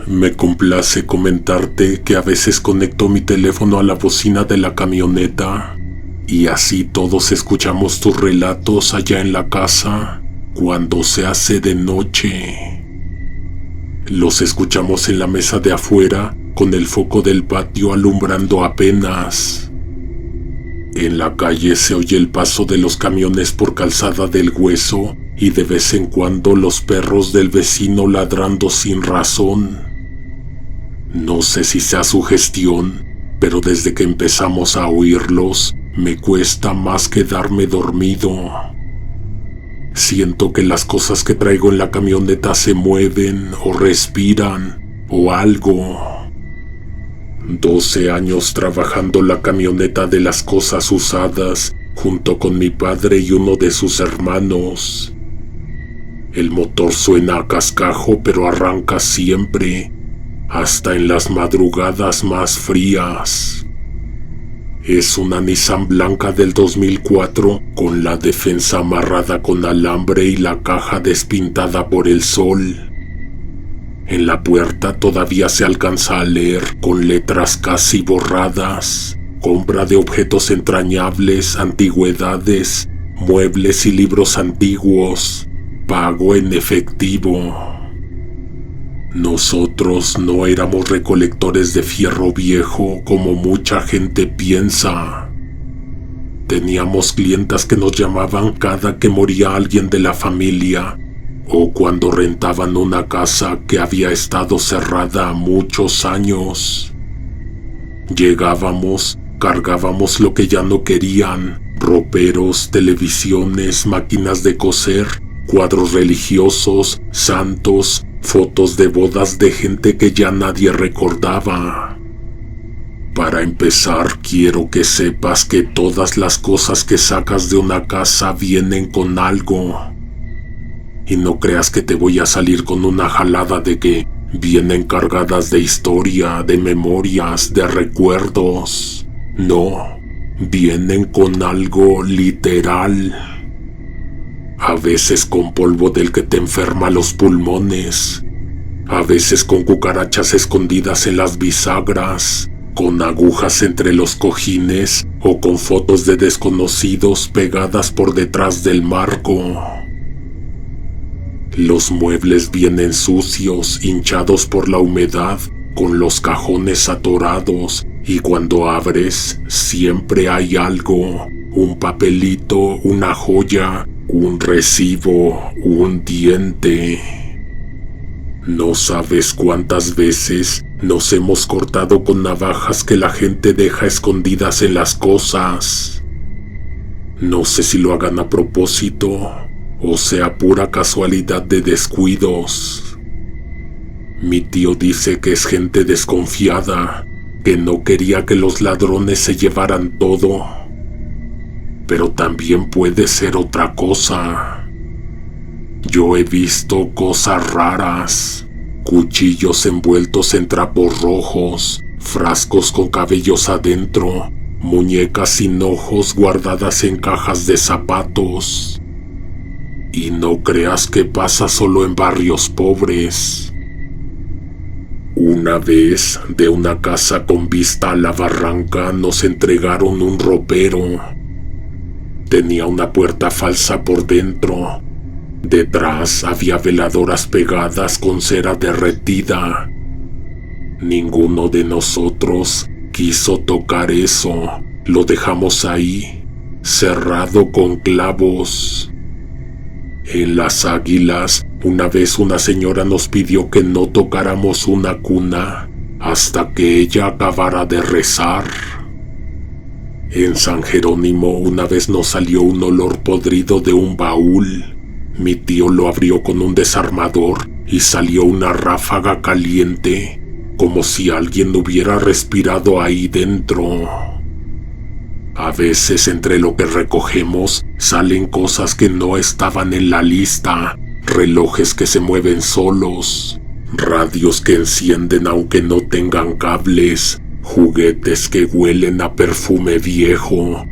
Me complace comentarte que a veces conecto mi teléfono a la bocina de la camioneta y así todos escuchamos tus relatos allá en la casa cuando se hace de noche. Los escuchamos en la mesa de afuera con el foco del patio alumbrando apenas. En la calle se oye el paso de los camiones por Calzada del Hueso y de vez en cuando los perros del vecino ladrando sin razón. No sé si sea sugestión, pero desde que empezamos a oírlos, me cuesta más quedarme dormido. Siento que las cosas que traigo en la camioneta se mueven o respiran o algo. 12 años trabajando la camioneta de las cosas usadas junto con mi padre y uno de sus hermanos. El motor suena a cascajo pero arranca siempre, hasta en las madrugadas más frías. Es una Nissan blanca del 2004 con la defensa amarrada con alambre y la caja despintada por el sol. En la puerta todavía se alcanza a leer con letras casi borradas: compra de objetos entrañables, antigüedades, muebles y libros antiguos, pago en efectivo. Nosotros no éramos recolectores de fierro viejo como mucha gente piensa. Teníamos clientas que nos llamaban cada que moría alguien de la familia o cuando rentaban una casa que había estado cerrada muchos años. Llegábamos, cargábamos lo que ya no querían: roperos, televisiones, máquinas de coser, cuadros religiosos, santos, fotos de bodas de gente que ya nadie recordaba. Para empezar, quiero que sepas que todas las cosas que sacas de una casa vienen con algo. Y no creas que te voy a salir con una jalada de que vienen cargadas de historia, de memorias, de recuerdos. No, vienen con algo literal. A veces con polvo del que te enferma los pulmones, a veces con cucarachas escondidas en las bisagras, con agujas entre los cojines o con fotos de desconocidos pegadas por detrás del marco. Los muebles vienen sucios, hinchados por la humedad, con los cajones atorados, y cuando abres siempre hay algo: un papelito, una joya, un recibo, un diente. No sabes cuántas veces nos hemos cortado con navajas que la gente deja escondidas en las cosas. No sé si lo hagan a propósito o sea pura casualidad de descuidos. Mi tío dice que es gente desconfiada, que no quería que los ladrones se llevaran todo. Pero también puede ser otra cosa. Yo he visto cosas raras: cuchillos envueltos en trapos rojos, frascos con cabellos adentro, muñecas sin ojos guardadas en cajas de zapatos. Y no creas que pasa solo en barrios pobres. Una vez, de una casa con vista a la barranca, nos entregaron un ropero. Tenía una puerta falsa por dentro. Detrás había veladoras pegadas con cera derretida. Ninguno de nosotros quiso tocar eso. Lo dejamos ahí, cerrado con clavos. En Las Águilas, una vez una señora nos pidió que no tocáramos una cuna hasta que ella acabara de rezar. En San Jerónimo una vez nos salió un olor podrido de un baúl. Mi tío lo abrió con un desarmador y salió una ráfaga caliente, como si alguien hubiera respirado ahí dentro. A veces entre lo que recogemos salen cosas que no estaban en la lista: relojes que se mueven solos, radios que encienden aunque no tengan cables, juguetes que huelen a perfume viejo,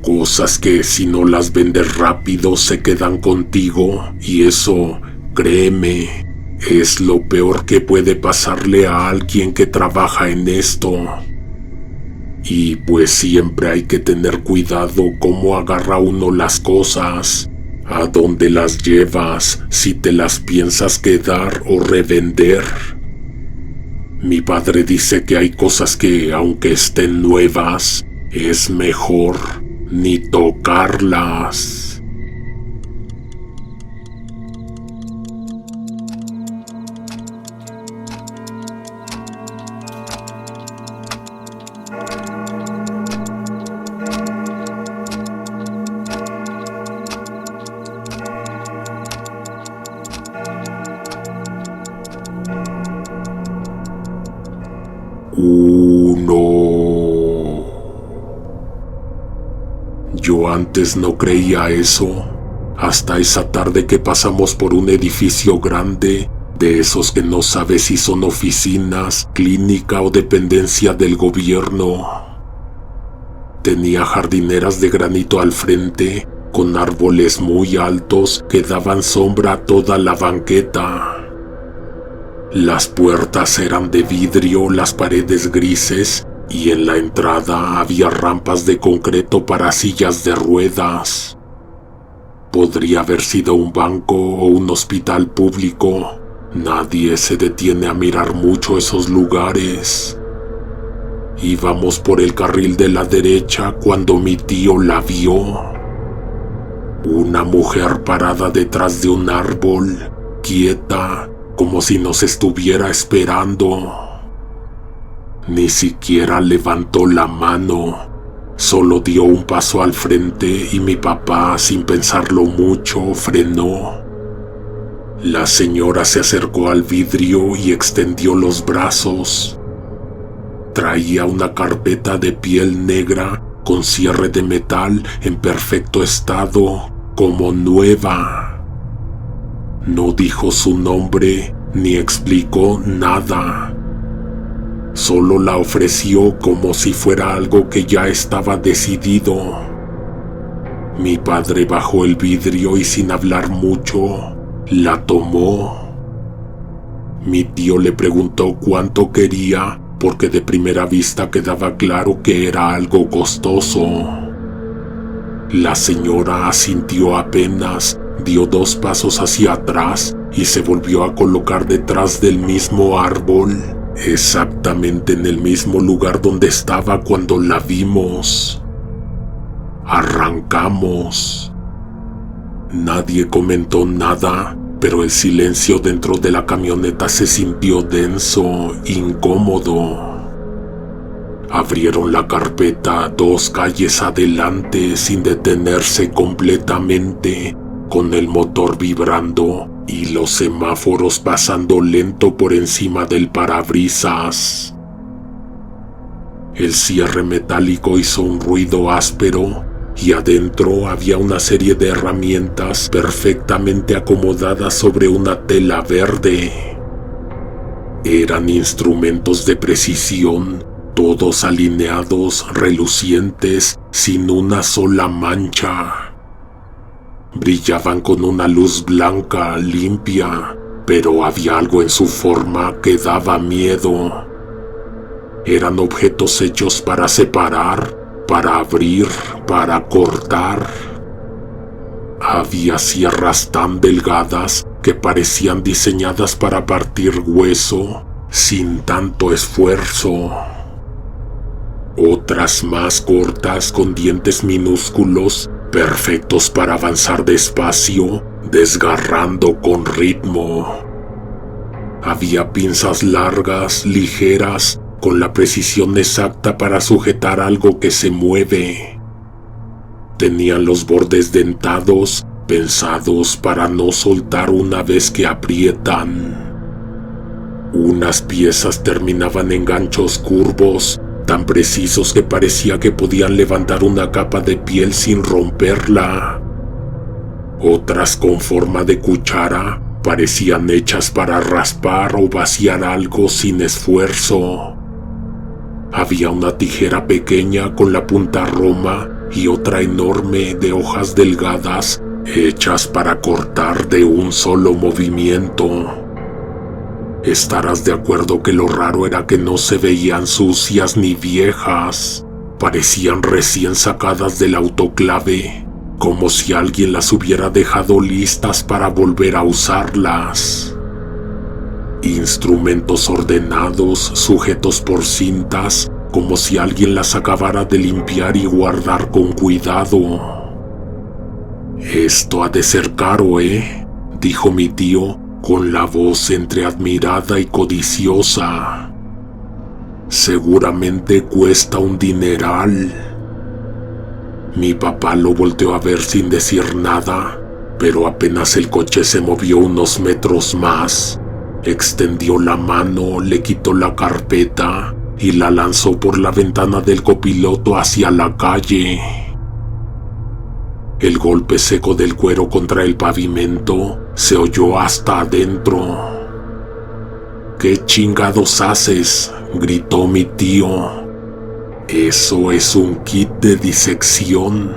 cosas que si no las vendes rápido se quedan contigo, y eso, créeme, Es lo peor que puede pasarle a alguien que trabaja en esto. Y pues siempre hay que tener cuidado cómo agarra uno las cosas, a dónde las llevas, si te las piensas quedar o revender. Mi padre dice que hay cosas que, aunque estén nuevas, es mejor ni tocarlas. Yo antes no creía eso, hasta esa tarde que pasamos por un edificio grande, de esos que no sabes si son oficinas, clínica o dependencia del gobierno. Tenía jardineras de granito al frente, con árboles muy altos que daban sombra a toda la banqueta. Las puertas eran de vidrio, las paredes grises, y en la entrada había rampas de concreto para sillas de ruedas. Podría haber sido un banco o un hospital público. Nadie se detiene a mirar mucho esos lugares. Íbamos por el carril de la derecha cuando mi tío la vio. Una mujer parada detrás de un árbol, quieta, como si nos estuviera esperando. Ni siquiera levantó la mano, solo dio un paso al frente y mi papá, sin pensarlo mucho, frenó. La señora se acercó al vidrio y extendió los brazos. Traía una carpeta de piel negra con cierre de metal en perfecto estado, como nueva. No dijo su nombre ni explicó nada. Solo la ofreció como si fuera algo que ya estaba decidido. Mi padre bajó el vidrio y sin hablar mucho, la tomó. Mi tío le preguntó cuánto quería, porque de primera vista quedaba claro que era algo costoso. La señora asintió apenas, dio 2 pasos hacia atrás y se volvió a colocar detrás del mismo árbol, exactamente en el mismo lugar donde estaba cuando la vimos. Arrancamos. Nadie comentó nada, pero el silencio dentro de la camioneta se sintió denso, incómodo. Abrieron la carpeta 2 calles adelante sin detenerse completamente, con el motor vibrando y los semáforos pasando lento por encima del parabrisas. El cierre metálico hizo un ruido áspero y adentro había una serie de herramientas perfectamente acomodadas sobre una tela verde. Eran instrumentos de precisión, todos alineados, relucientes, sin una sola mancha. Brillaban con una luz blanca, limpia, pero había algo en su forma que daba miedo. Eran objetos hechos para separar, para abrir, para cortar. Había sierras tan delgadas que parecían diseñadas para partir hueso sin tanto esfuerzo. Otras más cortas con dientes minúsculos, perfectos para avanzar despacio, desgarrando con ritmo. Había pinzas largas, ligeras, con la precisión exacta para sujetar algo que se mueve. Tenían los bordes dentados, pensados para no soltar una vez que aprietan. Unas piezas terminaban en ganchos curvos, tan precisos que parecía que podían levantar una capa de piel sin romperla. Otras con forma de cuchara parecían hechas para raspar o vaciar algo sin esfuerzo. Había una tijera pequeña con la punta roma y otra enorme de hojas delgadas hechas para cortar de un solo movimiento. Estarás de acuerdo que lo raro era que no se veían sucias ni viejas. Parecían recién sacadas del autoclave, como si alguien las hubiera dejado listas para volver a usarlas. Instrumentos ordenados, sujetos por cintas, como si alguien las acabara de limpiar y guardar con cuidado. «Esto ha de ser caro, dijo mi tío, con la voz entre admirada y codiciosa. «Seguramente cuesta un dineral». Mi papá lo volteó a ver sin decir nada, pero apenas el coche se movió unos metros más, extendió la mano, le quitó la carpeta y la lanzó por la ventana del copiloto hacia la calle. El golpe seco del cuero contra el pavimento se oyó hasta adentro. «¿Qué chingados haces?», gritó mi tío. «Eso es un kit de disección»,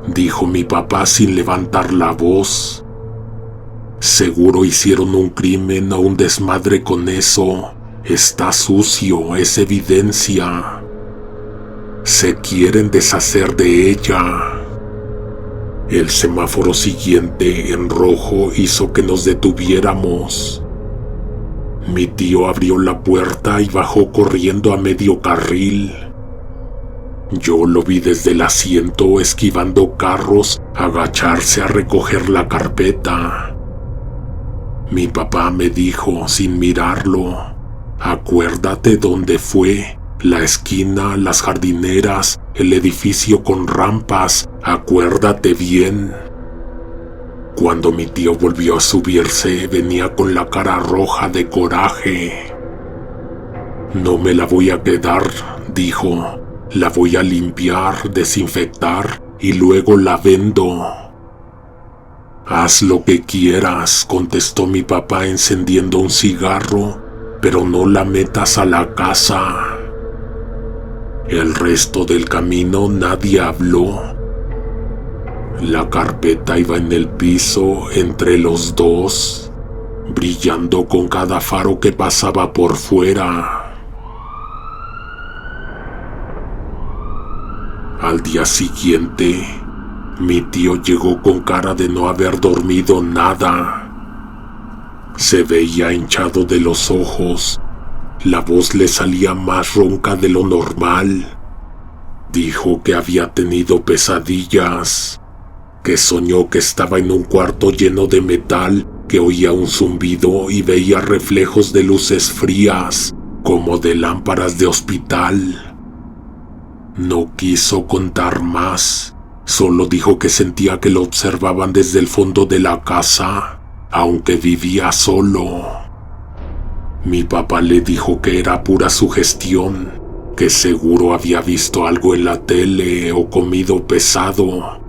dijo mi papá sin levantar la voz. «Seguro hicieron un crimen o un desmadre con eso. Está sucio, es evidencia. Se quieren deshacer de ella». El semáforo siguiente, en rojo, hizo que nos detuviéramos. Mi tío abrió la puerta y bajó corriendo a medio carril. Yo lo vi desde el asiento, esquivando carros, agacharse a recoger la carpeta. Mi papá me dijo, sin mirarlo: «Acuérdate dónde fue. La esquina, las jardineras, el edificio con rampas. Acuérdate bien». Cuando mi tío volvió a subirse, venía con la cara roja de coraje. «No me la voy a quedar», dijo. «La voy a limpiar, desinfectar y luego la vendo». «Haz lo que quieras», contestó mi papá encendiendo un cigarro, «pero no la metas a la casa». El resto del camino nadie habló. La carpeta iba en el piso entre los dos, brillando con cada faro que pasaba por fuera. Al día siguiente, mi tío llegó con cara de no haber dormido nada. Se veía hinchado de los ojos. La voz le salía más ronca de lo normal. Dijo que había tenido pesadillas, que soñó que estaba en un cuarto lleno de metal, que oía un zumbido y veía reflejos de luces frías, como de lámparas de hospital. No quiso contar más, solo dijo que sentía que lo observaban desde el fondo de la casa, aunque vivía solo. Mi papá le dijo que era pura sugestión, que seguro había visto algo en la tele o comido pesado.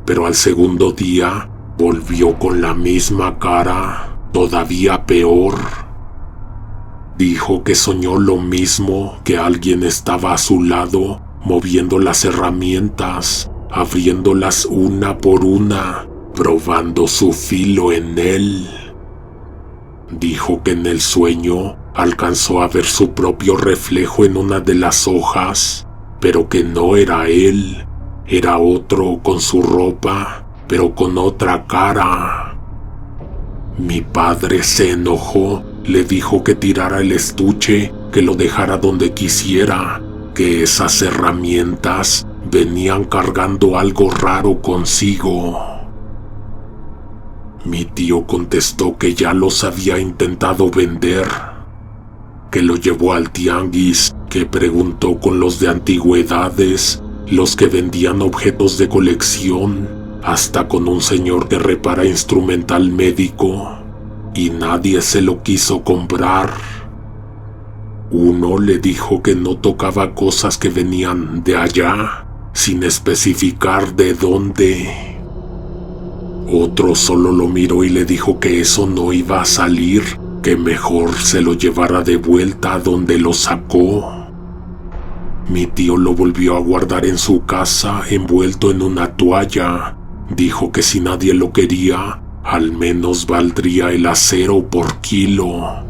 Pero al segundo día volvió con la misma cara, todavía peor. Dijo que soñó lo mismo, que alguien estaba a su lado, moviendo las herramientas, abriéndolas una por una, probando su filo en él. Dijo que en el sueño alcanzó a ver su propio reflejo en una de las hojas, pero que no era él, era otro con su ropa, pero con otra cara. Mi padre se enojó, le dijo que tirara el estuche, que lo dejara donde quisiera, que esas herramientas venían cargando algo raro consigo. Mi tío contestó que ya los había intentado vender, que lo llevó al tianguis, que preguntó con los de antigüedades, los que vendían objetos de colección, hasta con un señor que repara instrumental médico, y nadie se lo quiso comprar. Uno le dijo que no tocaba cosas que venían de allá, sin especificar de dónde. Otro solo lo miró y le dijo que eso no iba a salir, que mejor se lo llevara de vuelta a donde lo sacó. Mi tío lo volvió a guardar en su casa envuelto en una toalla. Dijo que si nadie lo quería, al menos valdría el acero por kilo.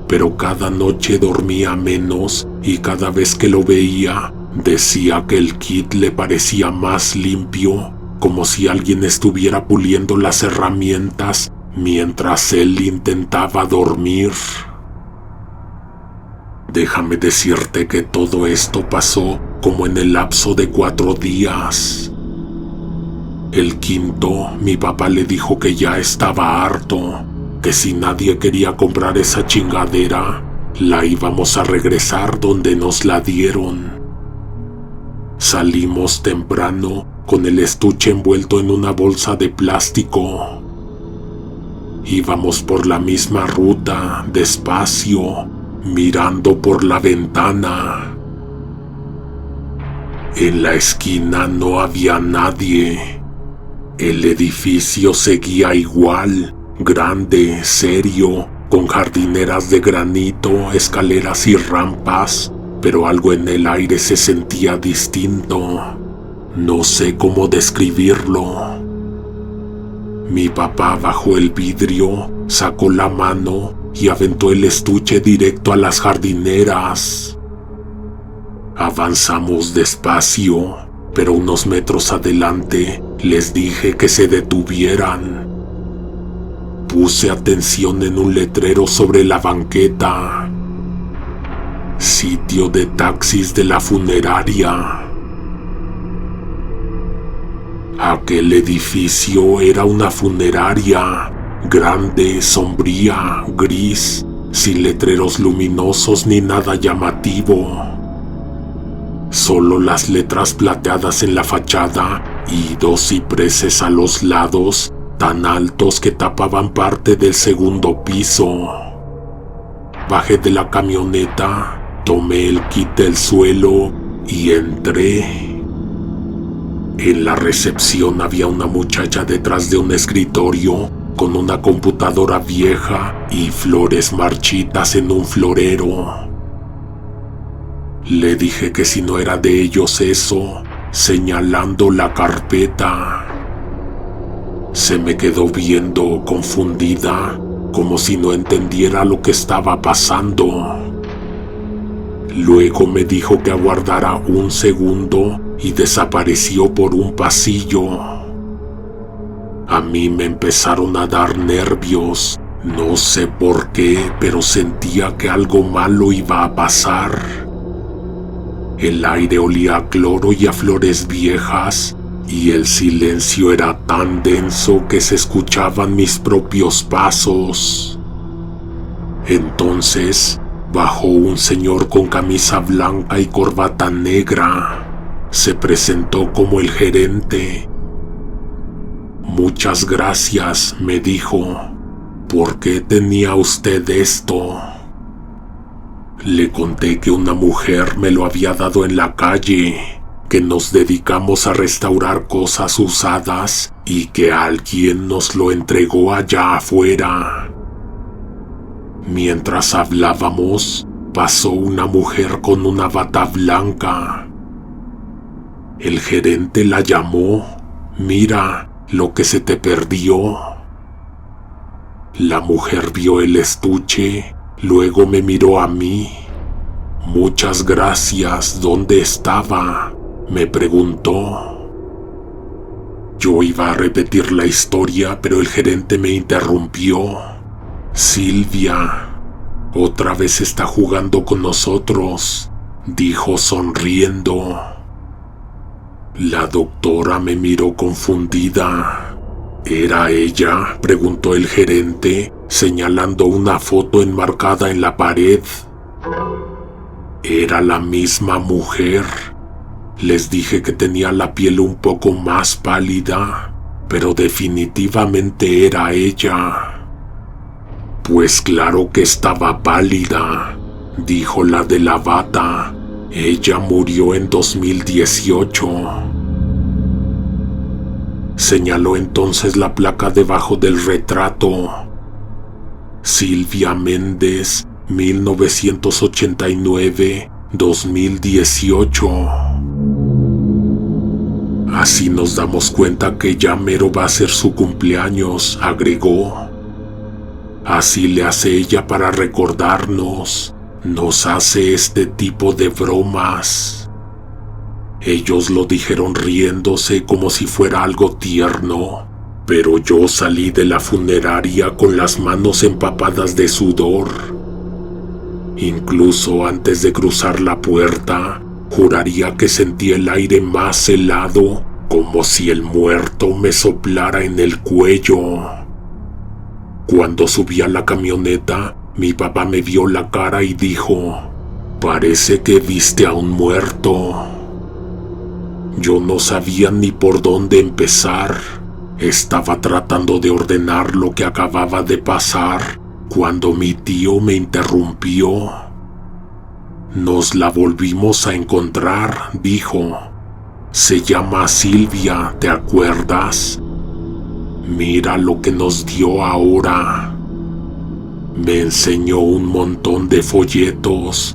pero cada noche dormía menos y cada vez que lo veía, decía que el kit le parecía más limpio, como si alguien estuviera puliendo las herramientas mientras él intentaba dormir. Déjame decirte que todo esto pasó como en el lapso de 4 días. El quinto, mi papá le dijo que ya estaba harto, que si nadie quería comprar esa chingadera, la íbamos a regresar donde nos la dieron. Salimos temprano con el estuche envuelto en una bolsa de plástico. Íbamos por la misma ruta, despacio, mirando por la ventana. En la esquina no había nadie. El edificio seguía igual, grande, serio, con jardineras de granito, escaleras y rampas, pero algo en el aire se sentía distinto. No sé cómo describirlo. Mi papá bajó el vidrio, sacó la mano y aventó el estuche directo a las jardineras. Avanzamos despacio, pero unos metros adelante les dije que se detuvieran. Puse atención en un letrero sobre la banqueta. Sitio de taxis de la funeraria. Aquel edificio era una funeraria, grande, sombría, gris, sin letreros luminosos ni nada llamativo. Solo las letras plateadas en la fachada y 2 cipreses a los lados, tan altos que tapaban parte del segundo piso. Bajé de la camioneta, tomé el kit del suelo y entré. En la recepción había una muchacha detrás de un escritorio con una computadora vieja y flores marchitas en un florero. Le dije que si no era de ellos eso, señalando la carpeta. Se me quedó viendo confundida, como si no entendiera lo que estaba pasando. Luego me dijo que aguardara un segundo y desapareció por un pasillo. A mí me empezaron a dar nervios, no sé por qué, pero sentía que algo malo iba a pasar. El aire olía a cloro y a flores viejas, y el silencio era tan denso que se escuchaban mis propios pasos. Entonces bajó un señor con camisa blanca y corbata negra. Se presentó como el gerente. «Muchas gracias», me dijo. «¿Por qué tenía usted esto?» Le conté que una mujer me lo había dado en la calle, que nos dedicamos a restaurar cosas usadas y que alguien nos lo entregó allá afuera. Mientras hablábamos, pasó una mujer con una bata blanca. El gerente la llamó. «Mira lo que se te perdió». La mujer vio el estuche. Luego me miró a mí. «Muchas gracias, ¿dónde estaba?», me preguntó. Yo iba a repetir la historia, pero el gerente me interrumpió. «Silvia, otra vez está jugando con nosotros», dijo sonriendo. La doctora me miró confundida. «¿Era ella?», preguntó el gerente, señalando una foto enmarcada en la pared. Era la misma mujer. Les dije que tenía la piel un poco más pálida, pero definitivamente era ella. «Pues claro que estaba pálida», dijo la de la bata. «Ella murió en 2018. Señaló entonces la placa debajo del retrato. «Silvia Méndez, 1989-2018. Así nos damos cuenta que ya mero va a ser su cumpleaños», agregó. Así le hace ella para recordarnos. Nos hace este tipo de bromas. Ellos lo dijeron riéndose como si fuera algo tierno, pero yo salí de la funeraria con las manos empapadas de sudor. Incluso antes de cruzar la puerta, juraría que sentí el aire más helado, como si el muerto me soplara en el cuello. Cuando subí a la camioneta, mi papá me vio la cara y dijo: «Parece que viste a un muerto». Yo no sabía ni por dónde empezar. Estaba tratando de ordenar lo que acababa de pasar cuando mi tío me interrumpió. «Nos la volvimos a encontrar», dijo. «Se llama Silvia, ¿te acuerdas? Mira lo que nos dio ahora». Me enseñó un montón de folletos.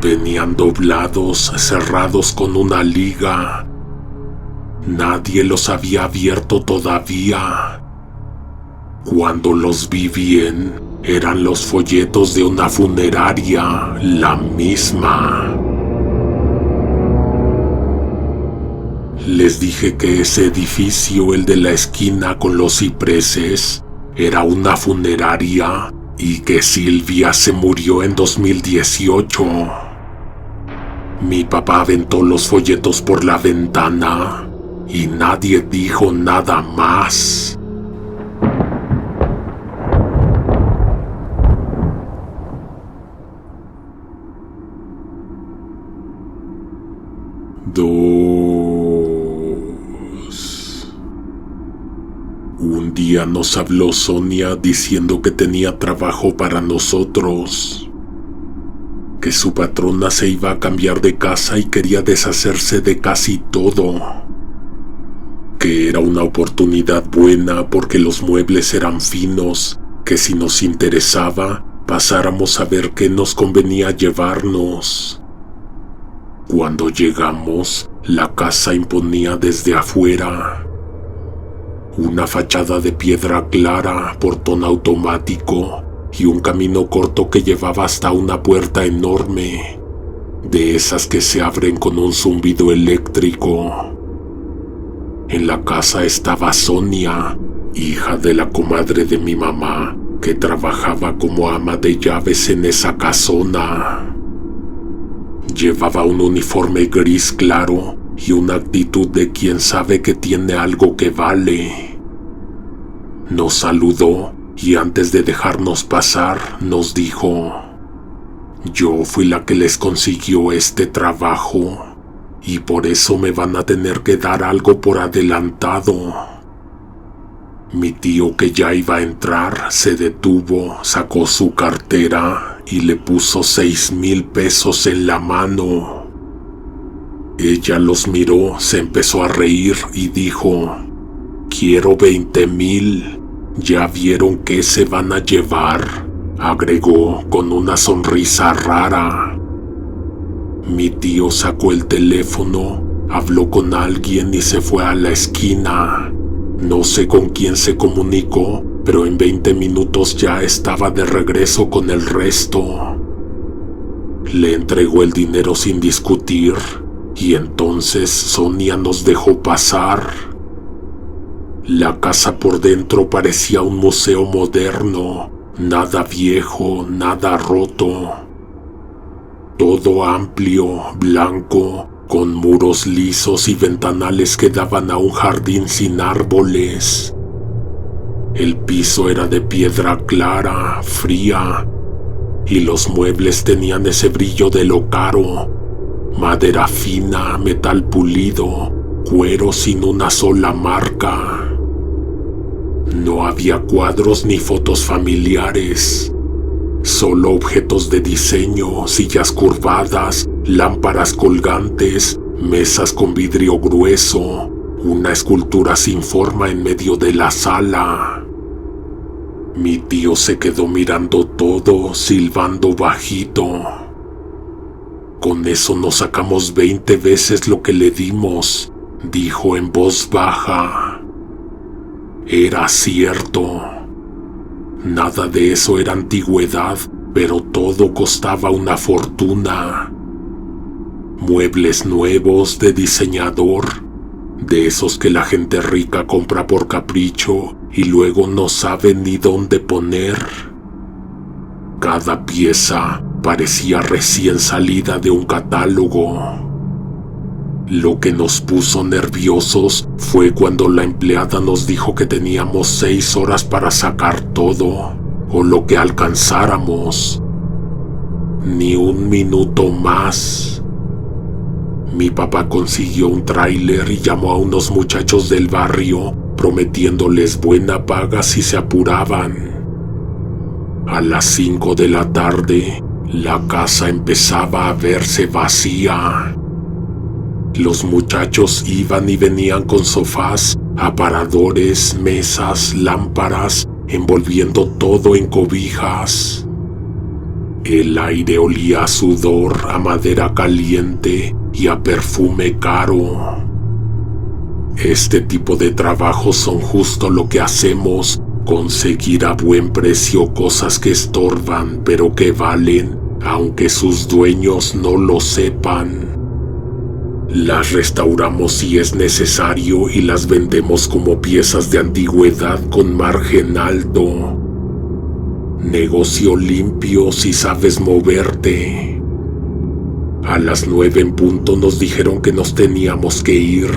Venían doblados, cerrados con una liga. Nadie los había abierto todavía. Cuando los vi bien, eran los folletos de una funeraria, la misma. Les dije que ese edificio, el de la esquina con los cipreses, era una funeraria y que Silvia se murió en 2018. Mi papá aventó los folletos por la ventana y nadie dijo nada más. Un día nos habló Sonia diciendo que tenía trabajo para nosotros, que su patrona se iba a cambiar de casa y quería deshacerse de casi todo, que era una oportunidad buena porque los muebles eran finos, que si nos interesaba, pasáramos a ver qué nos convenía llevarnos. Cuando llegamos, la casa imponía desde afuera. Una fachada de piedra clara, portón automático y un camino corto que llevaba hasta una puerta enorme, de esas que se abren con un zumbido eléctrico. En la casa estaba Sonia, hija de la comadre de mi mamá, que trabajaba como ama de llaves en esa casona. Llevaba un uniforme gris claro y una actitud de quien sabe que tiene algo que vale. Nos saludó y antes de dejarnos pasar nos dijo: «Yo fui la que les consiguió este trabajo y por eso me van a tener que dar algo por adelantado». Mi tío, que ya iba a entrar, se detuvo, sacó su cartera y le puso 6,000 pesos en la mano. Ella los miró, se empezó a reír y dijo: «Quiero 20,000. ¿Ya vieron qué se van a llevar?», agregó con una sonrisa rara. Mi tío sacó el teléfono, habló con alguien y se fue a la esquina. No sé con quién se comunicó, pero en 20 minutos ya estaba de regreso con el resto. Le entregó el dinero sin discutir y entonces Sonia nos dejó pasar. La casa por dentro parecía un museo moderno, nada viejo, nada roto. Todo amplio, blanco, con muros lisos y ventanales que daban a un jardín sin árboles. El piso era de piedra clara, fría, y los muebles tenían ese brillo de lo caro: madera fina, metal pulido, cuero sin una sola marca. No había cuadros ni fotos familiares, solo objetos de diseño, sillas curvadas, lámparas colgantes, mesas con vidrio grueso, una escultura sin forma en medio de la sala. Mi tío se quedó mirando todo, silbando bajito. «Con eso nos sacamos 20 veces lo que le dimos», dijo en voz baja. Era cierto. Nada de eso era antigüedad, pero todo costaba una fortuna. Muebles nuevos de diseñador, de esos que la gente rica compra por capricho y luego no sabe ni dónde poner. Cada pieza parecía recién salida de un catálogo. Lo que nos puso nerviosos fue cuando la empleada nos dijo que teníamos 6 horas para sacar todo, o lo que alcanzáramos. Ni un minuto más. Mi papá consiguió un tráiler y llamó a unos muchachos del barrio, prometiéndoles buena paga si se apuraban. A las 5 de la tarde, la casa empezaba a verse vacía. Los muchachos iban y venían con sofás, aparadores, mesas, lámparas, envolviendo todo en cobijas. El aire olía a sudor, a madera caliente y a perfume caro. Este tipo de trabajos son justo lo que hacemos, conseguir a buen precio cosas que estorban pero que valen, aunque sus dueños no lo sepan. Las restauramos si es necesario y las vendemos como piezas de antigüedad con margen alto. Negocio limpio si sabes moverte. A las 9 en punto nos dijeron que nos teníamos que ir.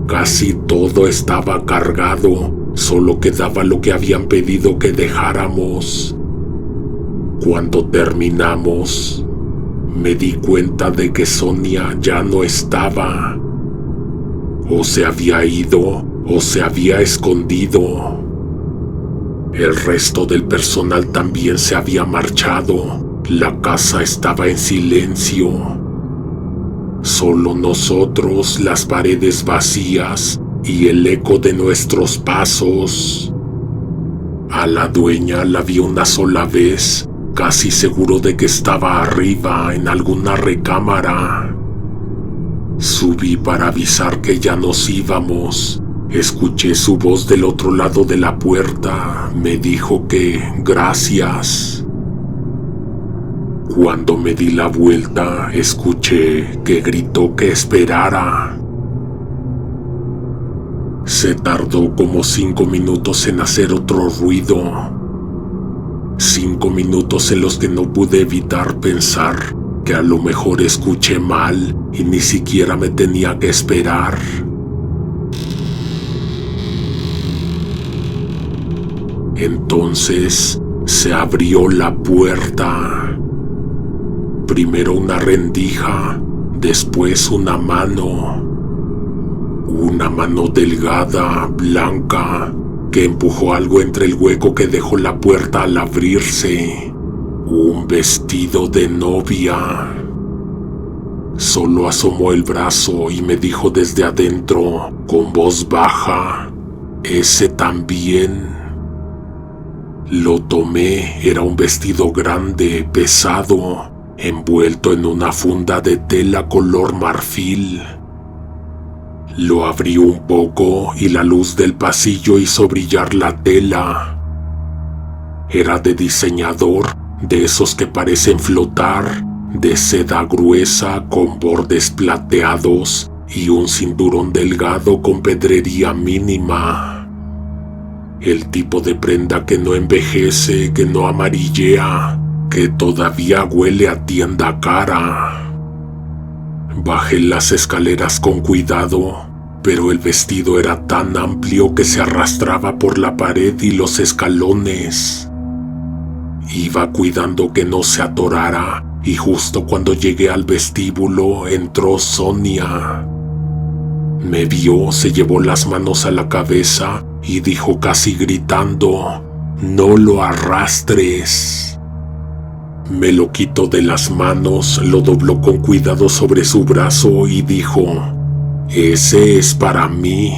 Casi todo estaba cargado, solo quedaba lo que habían pedido que dejáramos. Cuando terminamos, me di cuenta de que Sonia ya no estaba. O se había ido o se había escondido. El resto del personal también se había marchado. La casa estaba en silencio. Solo nosotros, las paredes vacías y el eco de nuestros pasos. A la dueña la vi una sola vez, casi seguro de que estaba arriba en alguna recámara. Subí para avisar que ya nos íbamos. Escuché su voz del otro lado de la puerta. Me dijo que gracias. Cuando me di la vuelta, escuché que gritó que esperara. Se tardó como 5 minutos en hacer otro ruido. 5 minutos en los que no pude evitar pensar que a lo mejor escuché mal y ni siquiera me tenía que esperar. Entonces se abrió la puerta. Primero una rendija, después una mano. Una mano delgada, blanca, que empujó algo entre el hueco que dejó la puerta al abrirse. Un vestido de novia. Solo asomó el brazo y me dijo desde adentro, con voz baja, «¿Ese también?» Lo tomé, era un vestido grande, pesado, envuelto en una funda de tela color marfil. Lo abrí un poco y la luz del pasillo hizo brillar la tela. Era de diseñador, de esos que parecen flotar, de seda gruesa con bordes plateados y un cinturón delgado con pedrería mínima. El tipo de prenda que no envejece, que no amarillea, que todavía huele a tienda cara. Bajé las escaleras con cuidado, pero el vestido era tan amplio que se arrastraba por la pared y los escalones. Iba cuidando que no se atorara y justo cuando llegué al vestíbulo entró Sonia. Me vio, se llevó las manos a la cabeza y dijo casi gritando, «No lo arrastres». Me lo quitó de las manos, lo dobló con cuidado sobre su brazo y dijo, «Ese es para mí».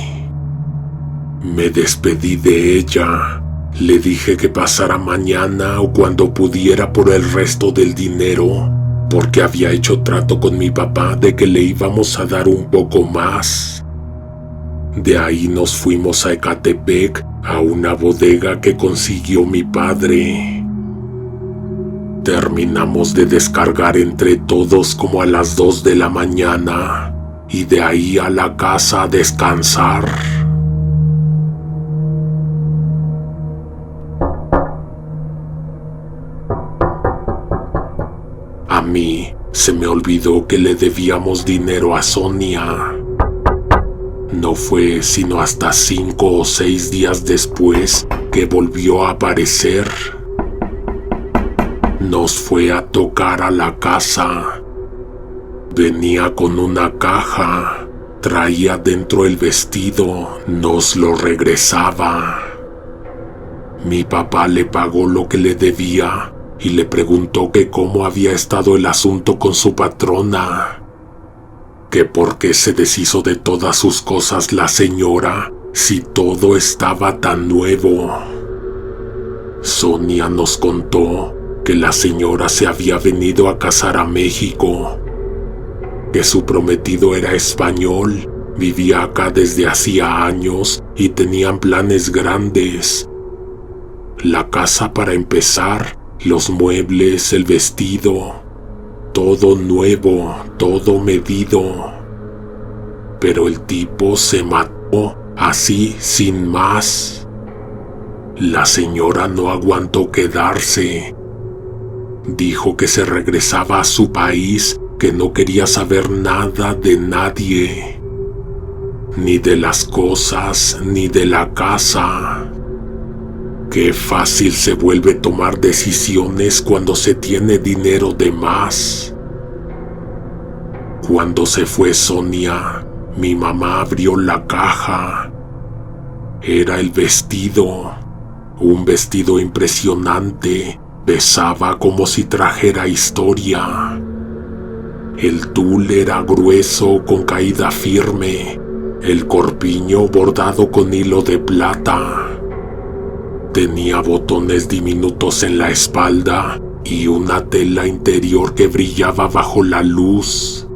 Me despedí de ella. Le dije que pasara mañana o cuando pudiera por el resto del dinero, porque había hecho trato con mi papá de que le íbamos a dar un poco más. De ahí nos fuimos a Ecatepec, a una bodega que consiguió mi padre. Terminamos de descargar entre todos como a las 2 de la mañana y de ahí a la casa a descansar. A mí se me olvidó que le debíamos dinero a Sonia. No fue sino hasta 5 o 6 días después que volvió a aparecer. Nos fue a tocar a la casa. Venía con una caja, traía dentro el vestido, nos lo regresaba. Mi papá le pagó lo que le debía y le preguntó que cómo había estado el asunto con su patrona, que por qué se deshizo de todas sus cosas la señora si todo estaba tan nuevo. Sonia nos contó que la señora se había venido a casar a México, que su prometido era español, vivía acá desde hacía años y tenían planes grandes. La casa para empezar, los muebles, el vestido, todo nuevo, todo medido. Pero el tipo se mató así sin más. La señora no aguantó quedarse. Dijo que se regresaba a su país, que no quería saber nada de nadie, ni de las cosas, ni de la casa. Qué fácil se vuelve tomar decisiones cuando se tiene dinero de más. Cuando se fue Sonia, mi mamá abrió la caja. Era el vestido, un vestido impresionante. Pesaba como si trajera historia. El tul era grueso con caída firme, el corpiño bordado con hilo de plata. Tenía botones diminutos en la espalda y una tela interior que brillaba bajo la luz.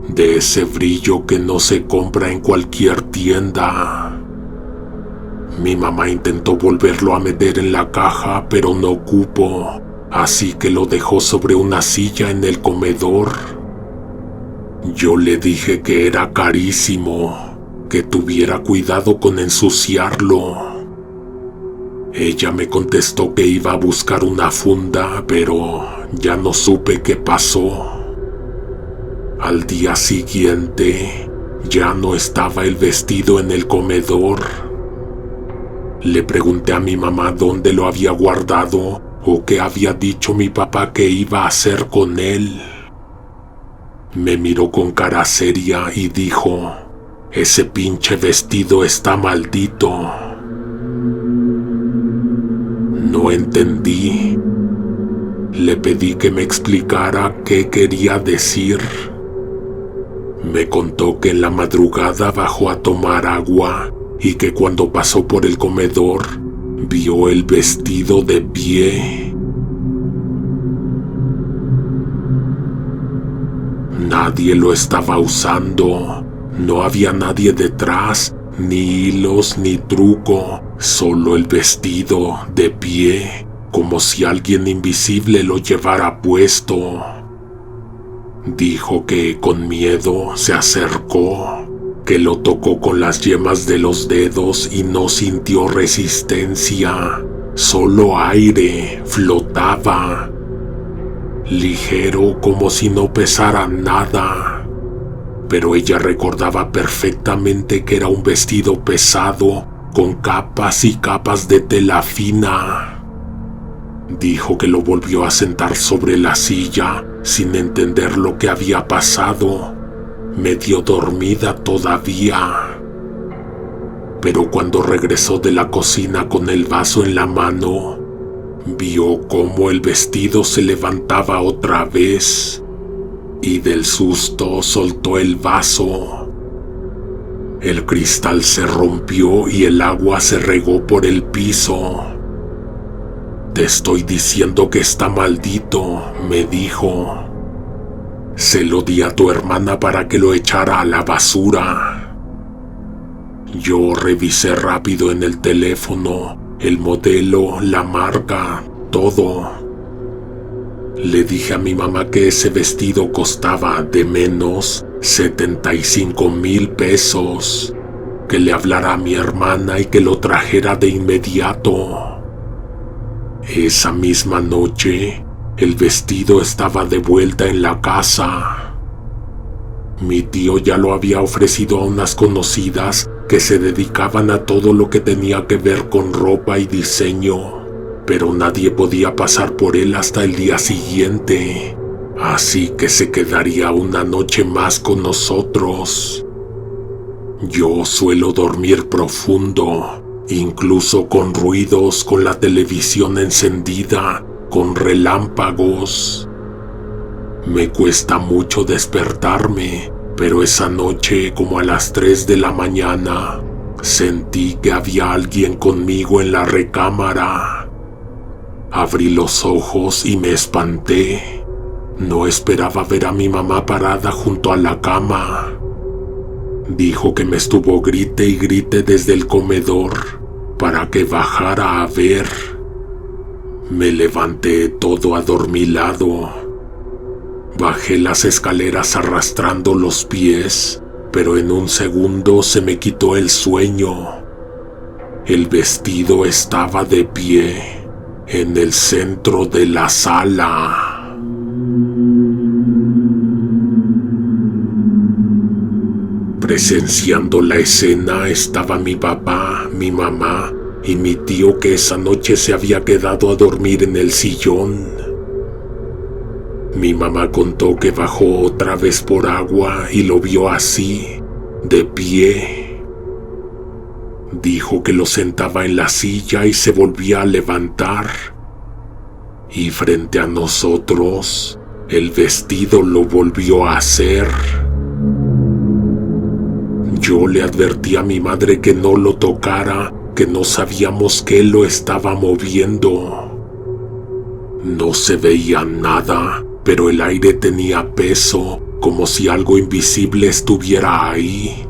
De ese brillo que no se compra en cualquier tienda. Mi mamá intentó volverlo a meter en la caja, pero no cupo, así que lo dejó sobre una silla en el comedor. Yo le dije que era carísimo, que tuviera cuidado con ensuciarlo. Ella me contestó que iba a buscar una funda, pero ya no supe qué pasó. Al día siguiente, ya no estaba el vestido en el comedor. Le pregunté a mi mamá dónde lo había guardado o qué había dicho mi papá que iba a hacer con él. Me miró con cara seria y dijo: «Ese pinche vestido está maldito». No entendí. Le pedí que me explicara qué quería decir. Me contó que en la madrugada bajó a tomar agua y que cuando pasó por el comedor vio el vestido de pie. Nadie lo estaba usando, no había nadie detrás, ni hilos ni truco, solo el vestido de pie, como si alguien invisible lo llevara puesto. Dijo que con miedo se acercó, que lo tocó con las yemas de los dedos y no sintió resistencia, solo aire, flotaba, ligero como si no pesara nada. Pero ella recordaba perfectamente que era un vestido pesado, con capas y capas de tela fina. Dijo que lo volvió a sentar sobre la silla, sin entender lo que había pasado, medio dormida todavía. Pero cuando regresó de la cocina con el vaso en la mano, vio cómo el vestido se levantaba otra vez y del susto soltó el vaso. El cristal se rompió y el agua se regó por el piso. «Te estoy diciendo que está maldito», me dijo. «Se lo di a tu hermana para que lo echara a la basura». Yo revisé rápido en el teléfono, el modelo, la marca, todo. Le dije a mi mamá que ese vestido costaba de menos 75,000 pesos, que le hablara a mi hermana y que lo trajera de inmediato. Esa misma noche, el vestido estaba de vuelta en la casa. Mi tío ya lo había ofrecido a unas conocidas que se dedicaban a todo lo que tenía que ver con ropa y diseño, pero nadie podía pasar por él hasta el día siguiente, así que se quedaría una noche más con nosotros. Yo suelo dormir profundo, incluso con ruidos, con la televisión encendida, con relámpagos. Me cuesta mucho despertarme, pero esa noche, como a las 3 de la mañana, sentí que había alguien conmigo en la recámara. Abrí los ojos y me espanté. No esperaba ver a mi mamá parada junto a la cama. Dijo que me estuvo grite y grite desde el comedor para que bajara a ver. Me levanté todo adormilado. Bajé las escaleras arrastrando los pies, pero en un segundo se me quitó el sueño. El vestido estaba de pie en el centro de la sala. Presenciando la escena estaba mi papá, mi mamá y mi tío, que esa noche se había quedado a dormir en el sillón. Mi mamá contó que bajó otra vez por agua y lo vio así, de pie. Dijo que lo sentaba en la silla y se volvía a levantar. Y frente a nosotros, el vestido lo volvió a hacer. Yo le advertí a mi madre que no lo tocara, que no sabíamos que él lo estaba moviendo. No se veía nada, pero el aire tenía peso, como si algo invisible estuviera ahí,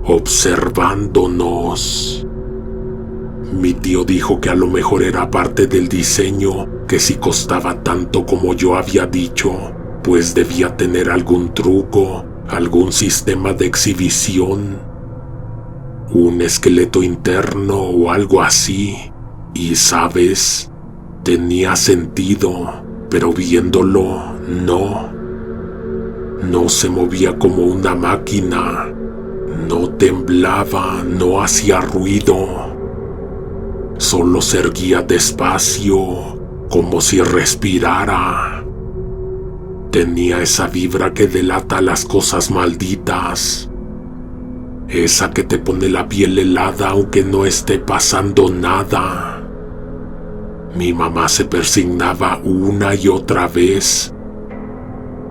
observándonos. Mi tío dijo que a lo mejor era parte del diseño, que si costaba tanto como yo había dicho, pues debía tener algún truco, algún sistema de exhibición, un esqueleto interno o algo así. Y sabes, tenía sentido, pero viéndolo, no se movía como una máquina, no temblaba, no hacía ruido, solo se erguía despacio, como si respirara. Tenía esa vibra que delata las cosas malditas, esa que te pone la piel helada aunque no esté pasando nada. Mi mamá se persignaba una y otra vez.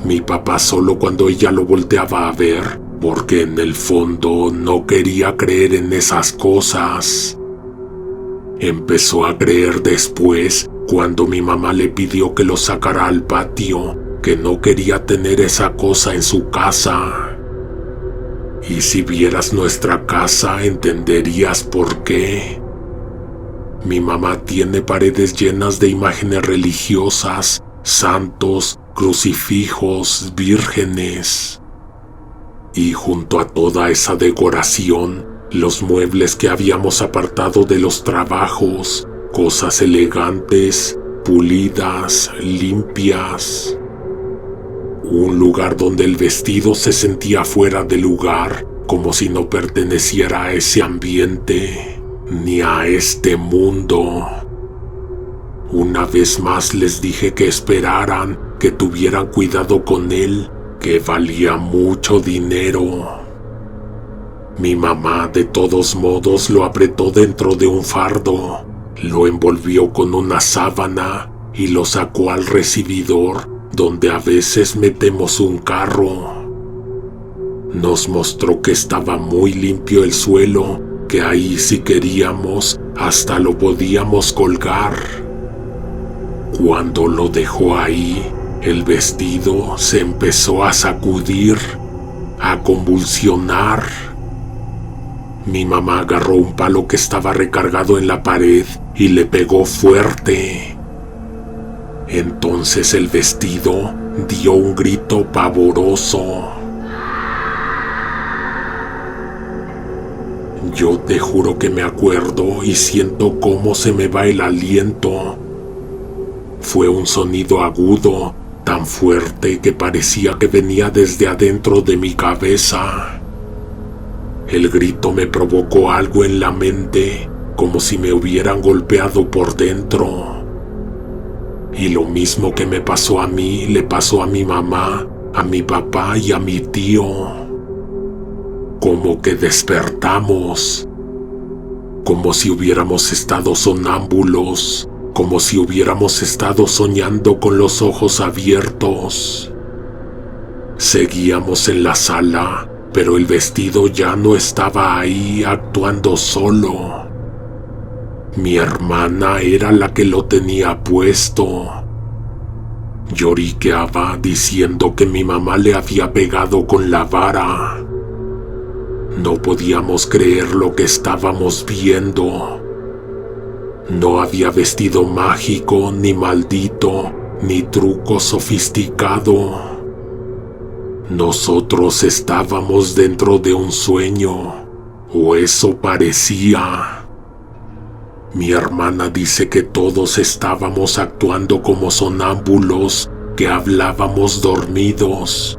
Mi papá solo cuando ella lo volteaba a ver, porque en el fondo no quería creer en esas cosas. Empezó a creer después, cuando mi mamá le pidió que lo sacara al patio, que no quería tener esa cosa en su casa. Y si vieras nuestra casa, entenderías por qué. Mi mamá tiene paredes llenas de imágenes religiosas, santos, crucifijos, vírgenes. Y junto a toda esa decoración, los muebles que habíamos apartado de los trabajos, cosas elegantes, pulidas, limpias. Un lugar donde el vestido se sentía fuera de lugar, como si no perteneciera a ese ambiente ni a este mundo. Una vez más les dije que esperaran, que tuvieran cuidado con él, que valía mucho dinero. Mi mamá de todos modos lo apretó dentro de un fardo, lo envolvió con una sábana y lo sacó al recibidor, donde a veces metemos un carro. Nos mostró que estaba muy limpio el suelo, que ahí si queríamos hasta lo podíamos colgar. Cuando lo dejó ahí, el vestido se empezó a sacudir, a convulsionar. Mi mamá agarró un palo que estaba recargado en la pared y le pegó fuerte. Entonces el vestido dio un grito pavoroso. Yo te juro que me acuerdo y siento cómo se me va el aliento. Fue un sonido agudo, tan fuerte que parecía que venía desde adentro de mi cabeza. El grito me provocó algo en la mente, como si me hubieran golpeado por dentro. Y lo mismo que me pasó a mí, le pasó a mi mamá, a mi papá y a mi tío. Como que despertamos, como si hubiéramos estado sonámbulos, como si hubiéramos estado soñando con los ojos abiertos. Seguíamos en la sala, pero el vestido ya no estaba ahí actuando solo. Mi hermana era la que lo tenía puesto. Lloriqueaba diciendo que mi mamá le había pegado con la vara. No podíamos creer lo que estábamos viendo. No había vestido mágico, ni maldito, ni truco sofisticado. Nosotros estábamos dentro de un sueño, o eso parecía. Mi hermana dice que todos estábamos actuando como sonámbulos, que hablábamos dormidos,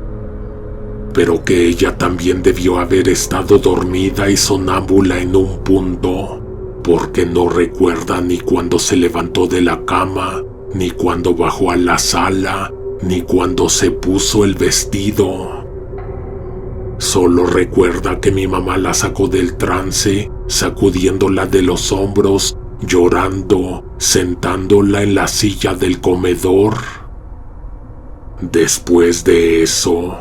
pero que ella también debió haber estado dormida y sonámbula en un punto, porque no recuerda ni cuando se levantó de la cama, ni cuando bajó a la sala, ni cuando se puso el vestido. Solo recuerda que mi mamá la sacó del trance, sacudiéndola de los hombros, llorando, sentándola en la silla del comedor. Después de eso,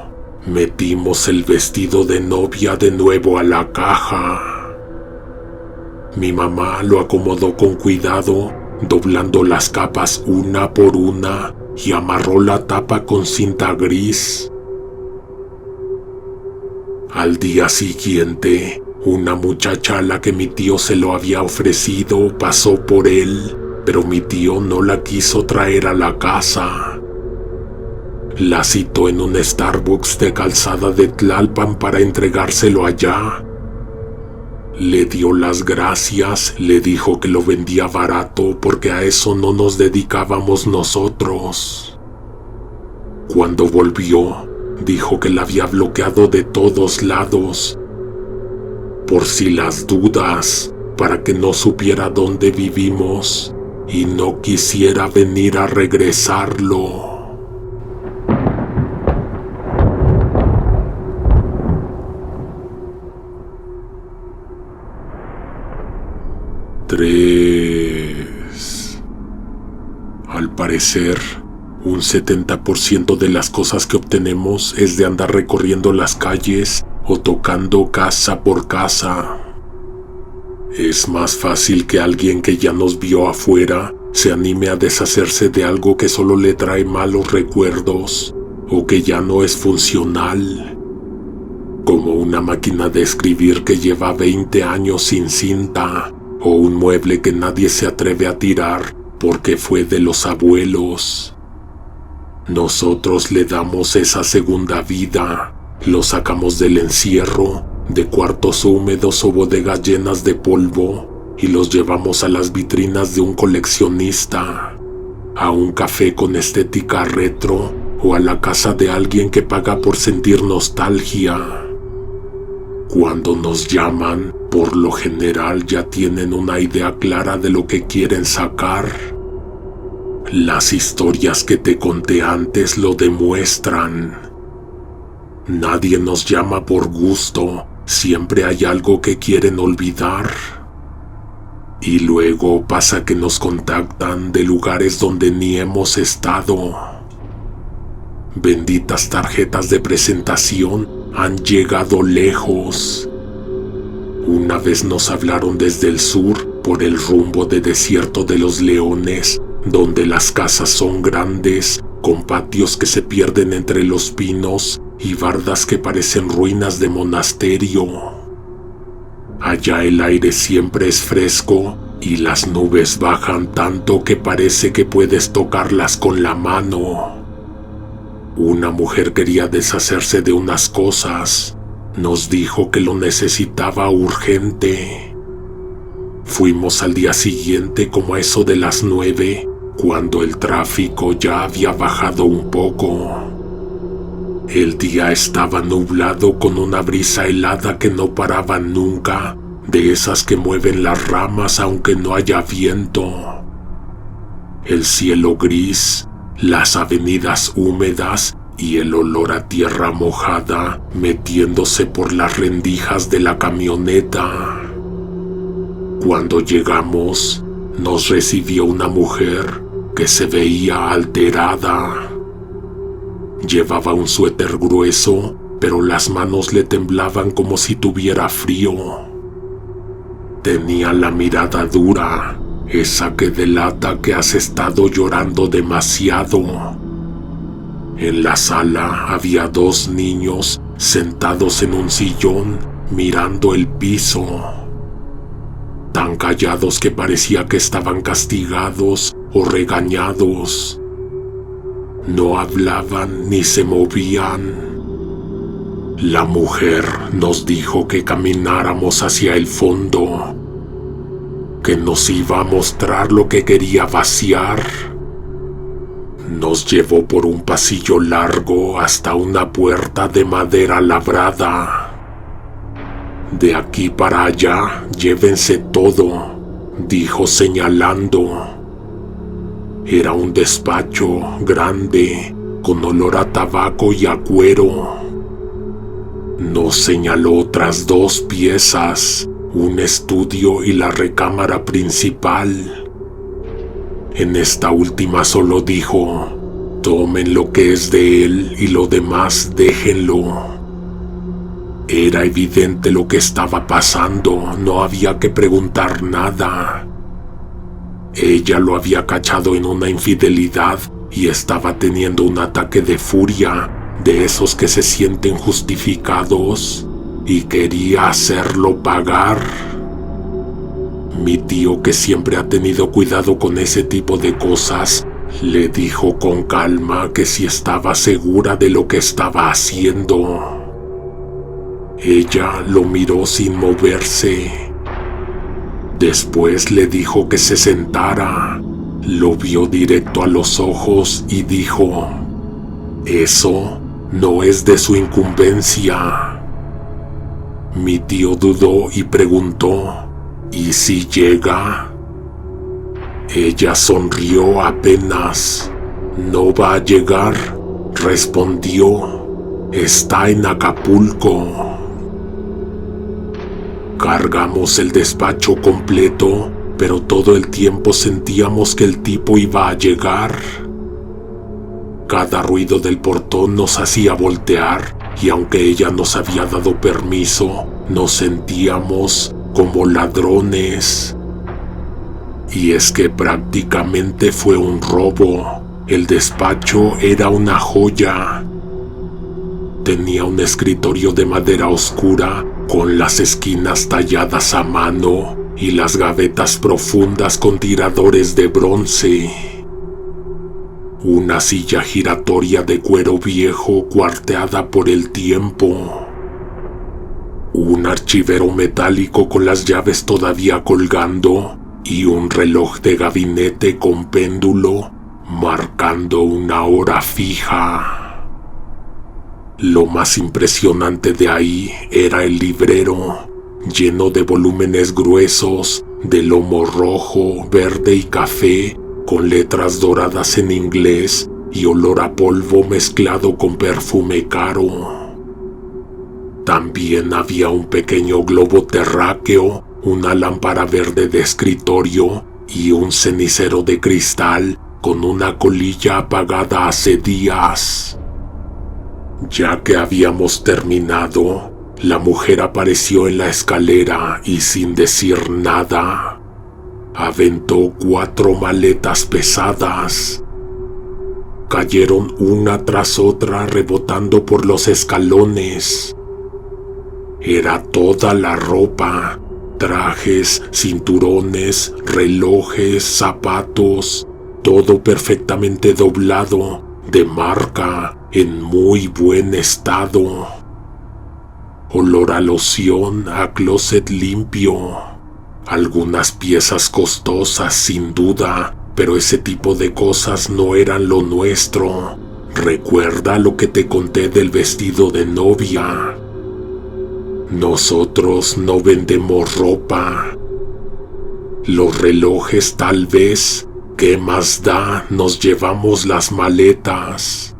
metimos el vestido de novia de nuevo a la caja. Mi mamá lo acomodó con cuidado, doblando las capas una por una, y amarró la tapa con cinta gris. Al día siguiente, una muchacha a la que mi tío se lo había ofrecido pasó por él, pero mi tío no la quiso traer a la casa. La citó en un Starbucks de Calzada de Tlalpan para entregárselo allá. Le dio las gracias, le dijo que lo vendía barato porque a eso no nos dedicábamos nosotros. Cuando volvió, dijo que la había bloqueado de todos lados, por si las dudas, para que no supiera dónde vivimos y no quisiera venir a regresarlo. Al parecer, un 70% de las cosas que obtenemos es de andar recorriendo las calles o tocando casa por casa. Es más fácil que alguien que ya nos vio afuera se anime a deshacerse de algo que solo le trae malos recuerdos o que ya no es funcional, como una máquina de escribir que lleva 20 años sin cinta, o un mueble que nadie se atreve a tirar porque fue de los abuelos. Nosotros le damos esa segunda vida, lo sacamos del encierro, de cuartos húmedos o bodegas llenas de polvo, y los llevamos a las vitrinas de un coleccionista, a un café con estética retro o a la casa de alguien que paga por sentir nostalgia. Cuando nos llaman, por lo general ya tienen una idea clara de lo que quieren sacar. Las historias que te conté antes lo demuestran. Nadie nos llama por gusto, siempre hay algo que quieren olvidar. Y luego pasa que nos contactan de lugares donde ni hemos estado. Benditas tarjetas de presentación han llegado lejos. Una vez nos hablaron desde el sur, por el rumbo de Desierto de los Leones, donde las casas son grandes, con patios que se pierden entre los pinos y bardas que parecen ruinas de monasterio. Allá el aire siempre es fresco y las nubes bajan tanto que parece que puedes tocarlas con la mano. Una mujer quería deshacerse de unas cosas. Nos dijo que lo necesitaba urgente. Fuimos al día siguiente como a eso de las 9, cuando el tráfico ya había bajado un poco. El día estaba nublado con una brisa helada que no paraba nunca, de esas que mueven las ramas aunque no haya viento. El cielo gris, las avenidas húmedas y el olor a tierra mojada metiéndose por las rendijas de la camioneta. Cuando llegamos, nos recibió una mujer que se veía alterada. Llevaba un suéter grueso, pero las manos le temblaban como si tuviera frío. Tenía la mirada dura, esa que delata que has estado llorando demasiado. En la sala había 2 niños sentados en un sillón mirando el piso. Tan callados que parecía que estaban castigados o regañados. No hablaban ni se movían. La mujer nos dijo que camináramos hacia el fondo, que nos iba a mostrar lo que quería vaciar. Nos llevó por un pasillo largo hasta una puerta de madera labrada. De aquí para allá, llévense todo, dijo señalando. Era un despacho grande, con olor a tabaco y a cuero. Nos señaló otras 2 piezas, un estudio y la recámara principal. En esta última solo dijo: tomen lo que es de él y lo demás déjenlo. Era evidente lo que estaba pasando, no había que preguntar nada. Ella lo había cachado en una infidelidad y estaba teniendo un ataque de furia, de esos que se sienten justificados, y quería hacerlo pagar. Mi tío, que siempre ha tenido cuidado con ese tipo de cosas, le dijo con calma que si estaba segura de lo que estaba haciendo. Ella lo miró sin moverse. Después le dijo que se sentara. Lo vio directo a los ojos y dijo: eso no es de su incumbencia. Mi tío dudó y preguntó: ¿y si llega? Ella sonrió apenas. No va a llegar, respondió. Está en Acapulco. Cargamos el despacho completo, pero todo el tiempo sentíamos que el tipo iba a llegar. Cada ruido del portón nos hacía voltear, y aunque ella nos había dado permiso, nos sentíamos como ladrones. Y es que prácticamente fue un robo. El despacho era una joya. Tenía un escritorio de madera oscura, con las esquinas talladas a mano y las gavetas profundas con tiradores de bronce. Una silla giratoria de cuero viejo cuarteada por el tiempo. Un archivero metálico con las llaves todavía colgando y un reloj de gabinete con péndulo marcando una hora fija. Lo más impresionante de ahí era el librero, lleno de volúmenes gruesos, de lomo rojo, verde y café, con letras doradas en inglés y olor a polvo mezclado con perfume caro. También había un pequeño globo terráqueo, una lámpara verde de escritorio y un cenicero de cristal con una colilla apagada hace días. Ya que habíamos terminado, la mujer apareció en la escalera y sin decir nada, aventó 4 maletas pesadas. Cayeron una tras otra rebotando por los escalones. Era toda la ropa, Trajes, cinturones, relojes, zapatos, todo perfectamente doblado, de marca, en muy buen estado. Olor a loción, a closet limpio. Algunas piezas costosas, sin duda, pero ese tipo de cosas no eran lo nuestro. Recuerda lo que te conté del vestido de novia. Nosotros no vendemos ropa. Los relojes tal vez, ¿qué más da? Nos llevamos las maletas.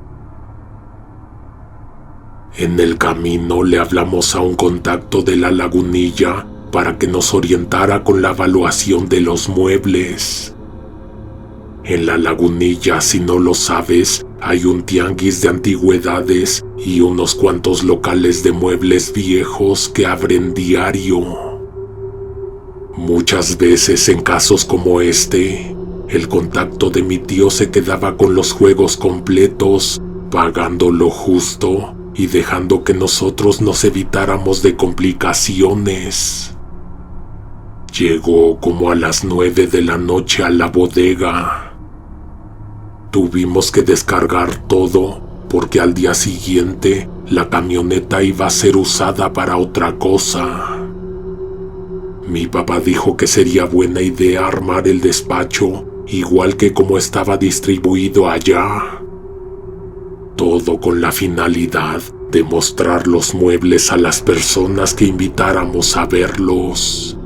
En el camino le hablamos a un contacto de la Lagunilla para que nos orientara con la evaluación de los muebles. En la Lagunilla, si no lo sabes, hay un tianguis de antigüedades y unos cuantos locales de muebles viejos que abren diario. Muchas veces en casos como este, el contacto de mi tío se quedaba con los juegos completos, pagando lo justo y dejando que nosotros nos evitáramos de complicaciones. Llegó como a las 9 de la noche a la bodega. Tuvimos que descargar todo porque al día siguiente la camioneta iba a ser usada para otra cosa. Mi papá dijo que sería buena idea armar el despacho igual que como estaba distribuido allá. Todo con la finalidad de mostrar los muebles a las personas que invitáramos a verlos.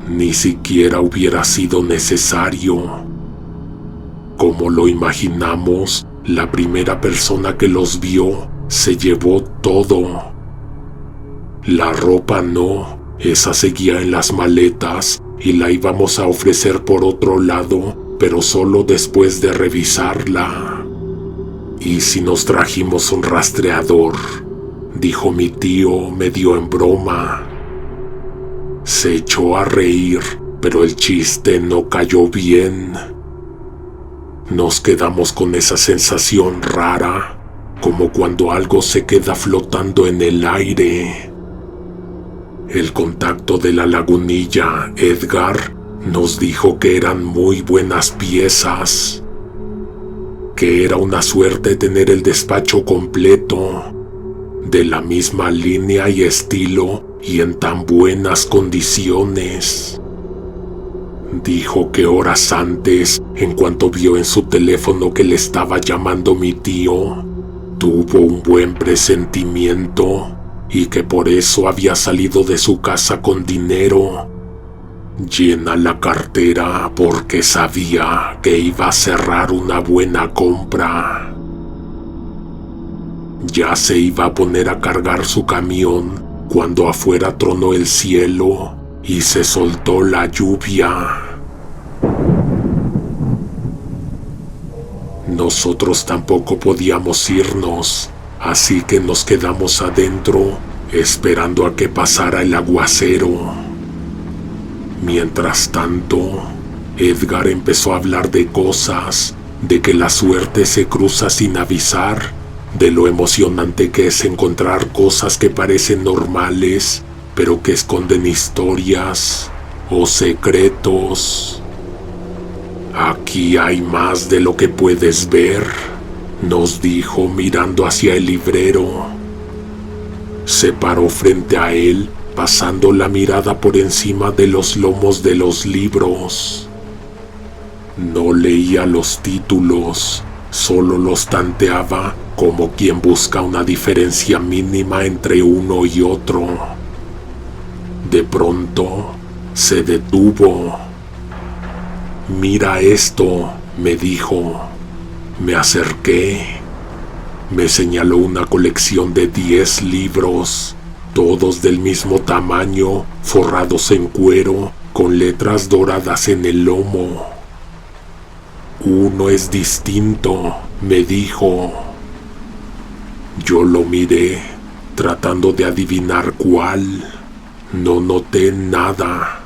Ni siquiera hubiera sido necesario. Como lo imaginamos, la primera persona que los vio se llevó todo. La ropa no, esa seguía en las maletas y la íbamos a ofrecer por otro lado, pero solo después de revisarla. ¿Y si nos trajimos un rastreador?, dijo mi tío medio en broma. Se echó a reír, pero el chiste no cayó bien. Nos quedamos con esa sensación rara, como cuando algo se queda flotando en el aire. El contacto de la Lagunilla, Edgar, nos dijo que eran muy buenas piezas, que era una suerte tener el despacho completo, de la misma línea y estilo y en tan buenas condiciones. Dijo que horas antes, en cuanto vio en su teléfono que le estaba llamando mi tío, tuvo un buen presentimiento y que por eso había salido de su casa con dinero. Llena la cartera porque sabía que iba a cerrar una buena compra. Ya se iba a poner a cargar su camión cuando afuera tronó el cielo y se soltó la lluvia. Nosotros tampoco podíamos irnos, así que nos quedamos adentro esperando a que pasara el aguacero. Mientras tanto, Edgar empezó a hablar de cosas, de que la suerte se cruza sin avisar, de lo emocionante que es encontrar cosas que parecen normales, pero que esconden historias o secretos. Aquí hay más de lo que puedes ver, nos dijo mirando hacia el librero. Se paró frente a él, pasando la mirada por encima de los lomos de los libros. No leía los títulos, solo los tanteaba como quien busca una diferencia mínima entre uno y otro. De pronto, se detuvo. «Mira esto», me dijo. Me acerqué. Me señaló una colección de 10 libros, todos del mismo tamaño, forrados en cuero, con letras doradas en el lomo. «Uno es distinto», me dijo. Yo lo miré, tratando de adivinar cuál. No noté nada.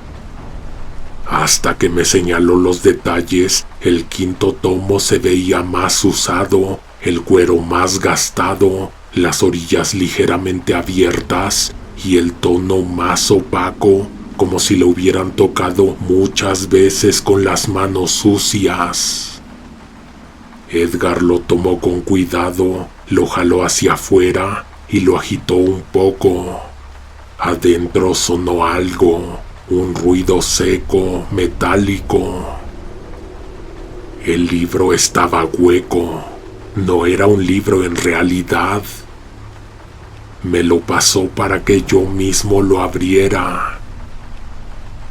Hasta que me señaló los detalles, el quinto tomo se veía más usado, el cuero más gastado, las orillas ligeramente abiertas y el tono más opaco, como si lo hubieran tocado muchas veces con las manos sucias. Edgar lo tomó con cuidado, lo jaló hacia afuera y lo agitó un poco. Adentro sonó algo, un ruido seco, metálico. El libro estaba hueco. No era un libro en realidad. Me lo pasó para que yo mismo lo abriera.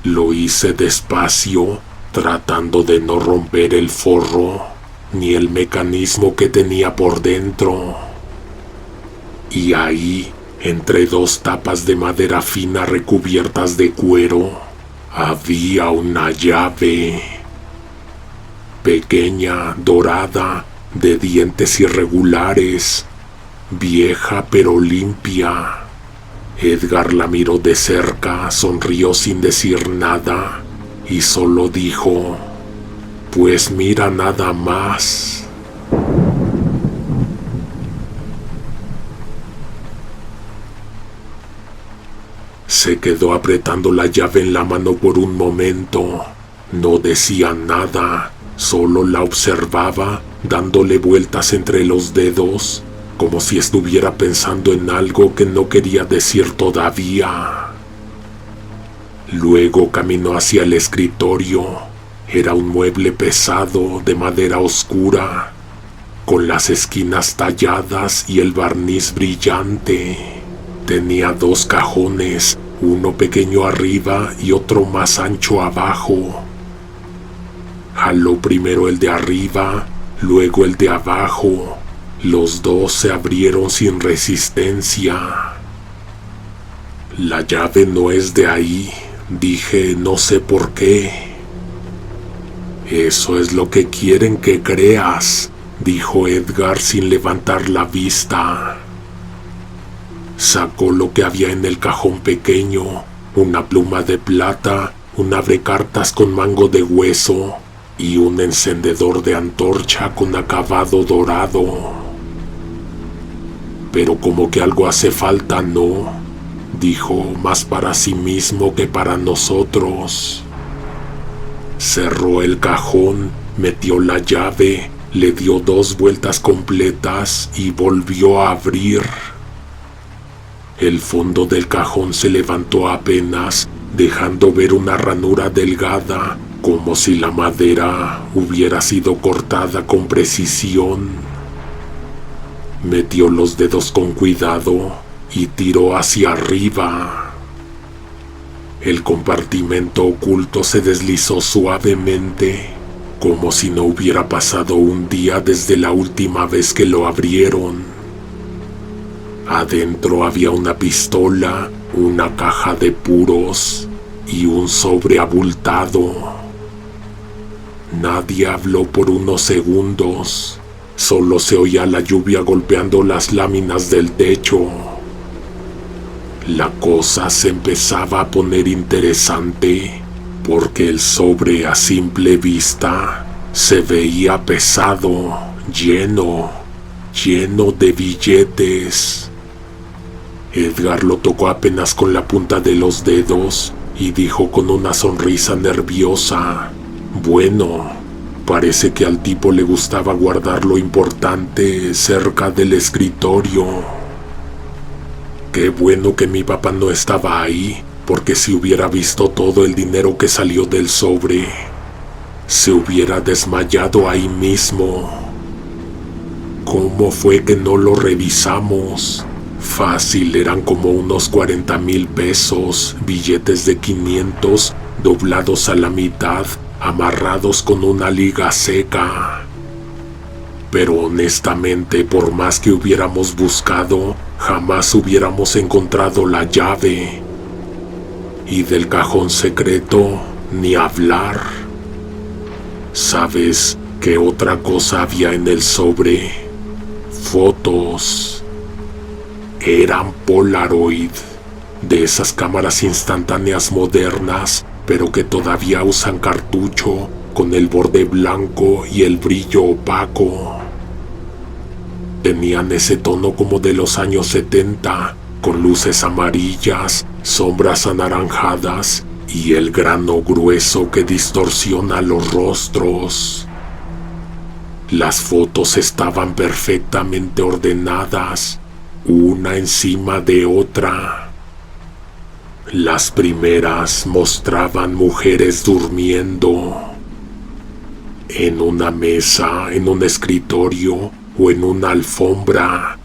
Lo hice despacio, tratando de no romper el forro, ni el mecanismo que tenía por dentro. Y ahí, entre dos tapas de madera fina recubiertas de cuero, había una llave. Pequeña, dorada, de dientes irregulares, vieja pero limpia. Edgar la miró de cerca, sonrió sin decir nada y solo dijo: «Pues mira nada más». Se quedó apretando la llave en la mano por un momento. No decía nada, solo la observaba, dándole vueltas entre los dedos, como si estuviera pensando en algo que no quería decir todavía. Luego caminó hacia el escritorio. Era un mueble pesado de madera oscura, con las esquinas talladas y el barniz brillante. Tenía dos cajones, uno pequeño arriba y otro más ancho abajo. Jaló primero el de arriba, luego el de abajo. Los dos se abrieron sin resistencia. «La llave no es de ahí», dije, no sé por qué. «Eso es lo que quieren que creas», dijo Edgar sin levantar la vista. Sacó lo que había en el cajón pequeño, una pluma de plata, un abrecartas con mango de hueso y un encendedor de antorcha con acabado dorado. «Pero como que algo hace falta, ¿no?», dijo, más para sí mismo que para nosotros. Cerró el cajón, metió la llave, le dio 2 vueltas completas y volvió a abrir. El fondo del cajón se levantó apenas, dejando ver una ranura delgada, como si la madera hubiera sido cortada con precisión. Metió los dedos con cuidado y tiró hacia arriba. El compartimento oculto se deslizó suavemente, como si no hubiera pasado un día desde la última vez que lo abrieron. Adentro había una pistola, una caja de puros y un sobre abultado. Nadie habló por unos segundos. Solo se oía la lluvia golpeando las láminas del techo. La cosa se empezaba a poner interesante, porque el sobre a simple vista se veía pesado, lleno de billetes. Edgar lo tocó apenas con la punta de los dedos y dijo con una sonrisa nerviosa: «Bueno, parece que al tipo le gustaba guardar lo importante cerca del escritorio». Qué bueno que mi papá no estaba ahí, porque si hubiera visto todo el dinero que salió del sobre, se hubiera desmayado ahí mismo. ¿Cómo fue que no lo revisamos? Fácil, eran como unos 40,000 pesos, billetes de 500, doblados a la mitad, amarrados con una liga seca. Pero honestamente, por más que hubiéramos buscado, jamás hubiéramos encontrado la llave. Y del cajón secreto, ni hablar. ¿Sabes qué otra cosa había en el sobre? Fotos. Eran Polaroid, de esas cámaras instantáneas modernas, pero que todavía usan cartucho, con el borde blanco y el brillo opaco. Tenían ese tono como de los años 70, con luces amarillas, sombras anaranjadas y el grano grueso que distorsiona los rostros. Las fotos estaban perfectamente ordenadas, una encima de otra. Las primeras mostraban mujeres durmiendo en una mesa, en un escritorio o en una alfombra.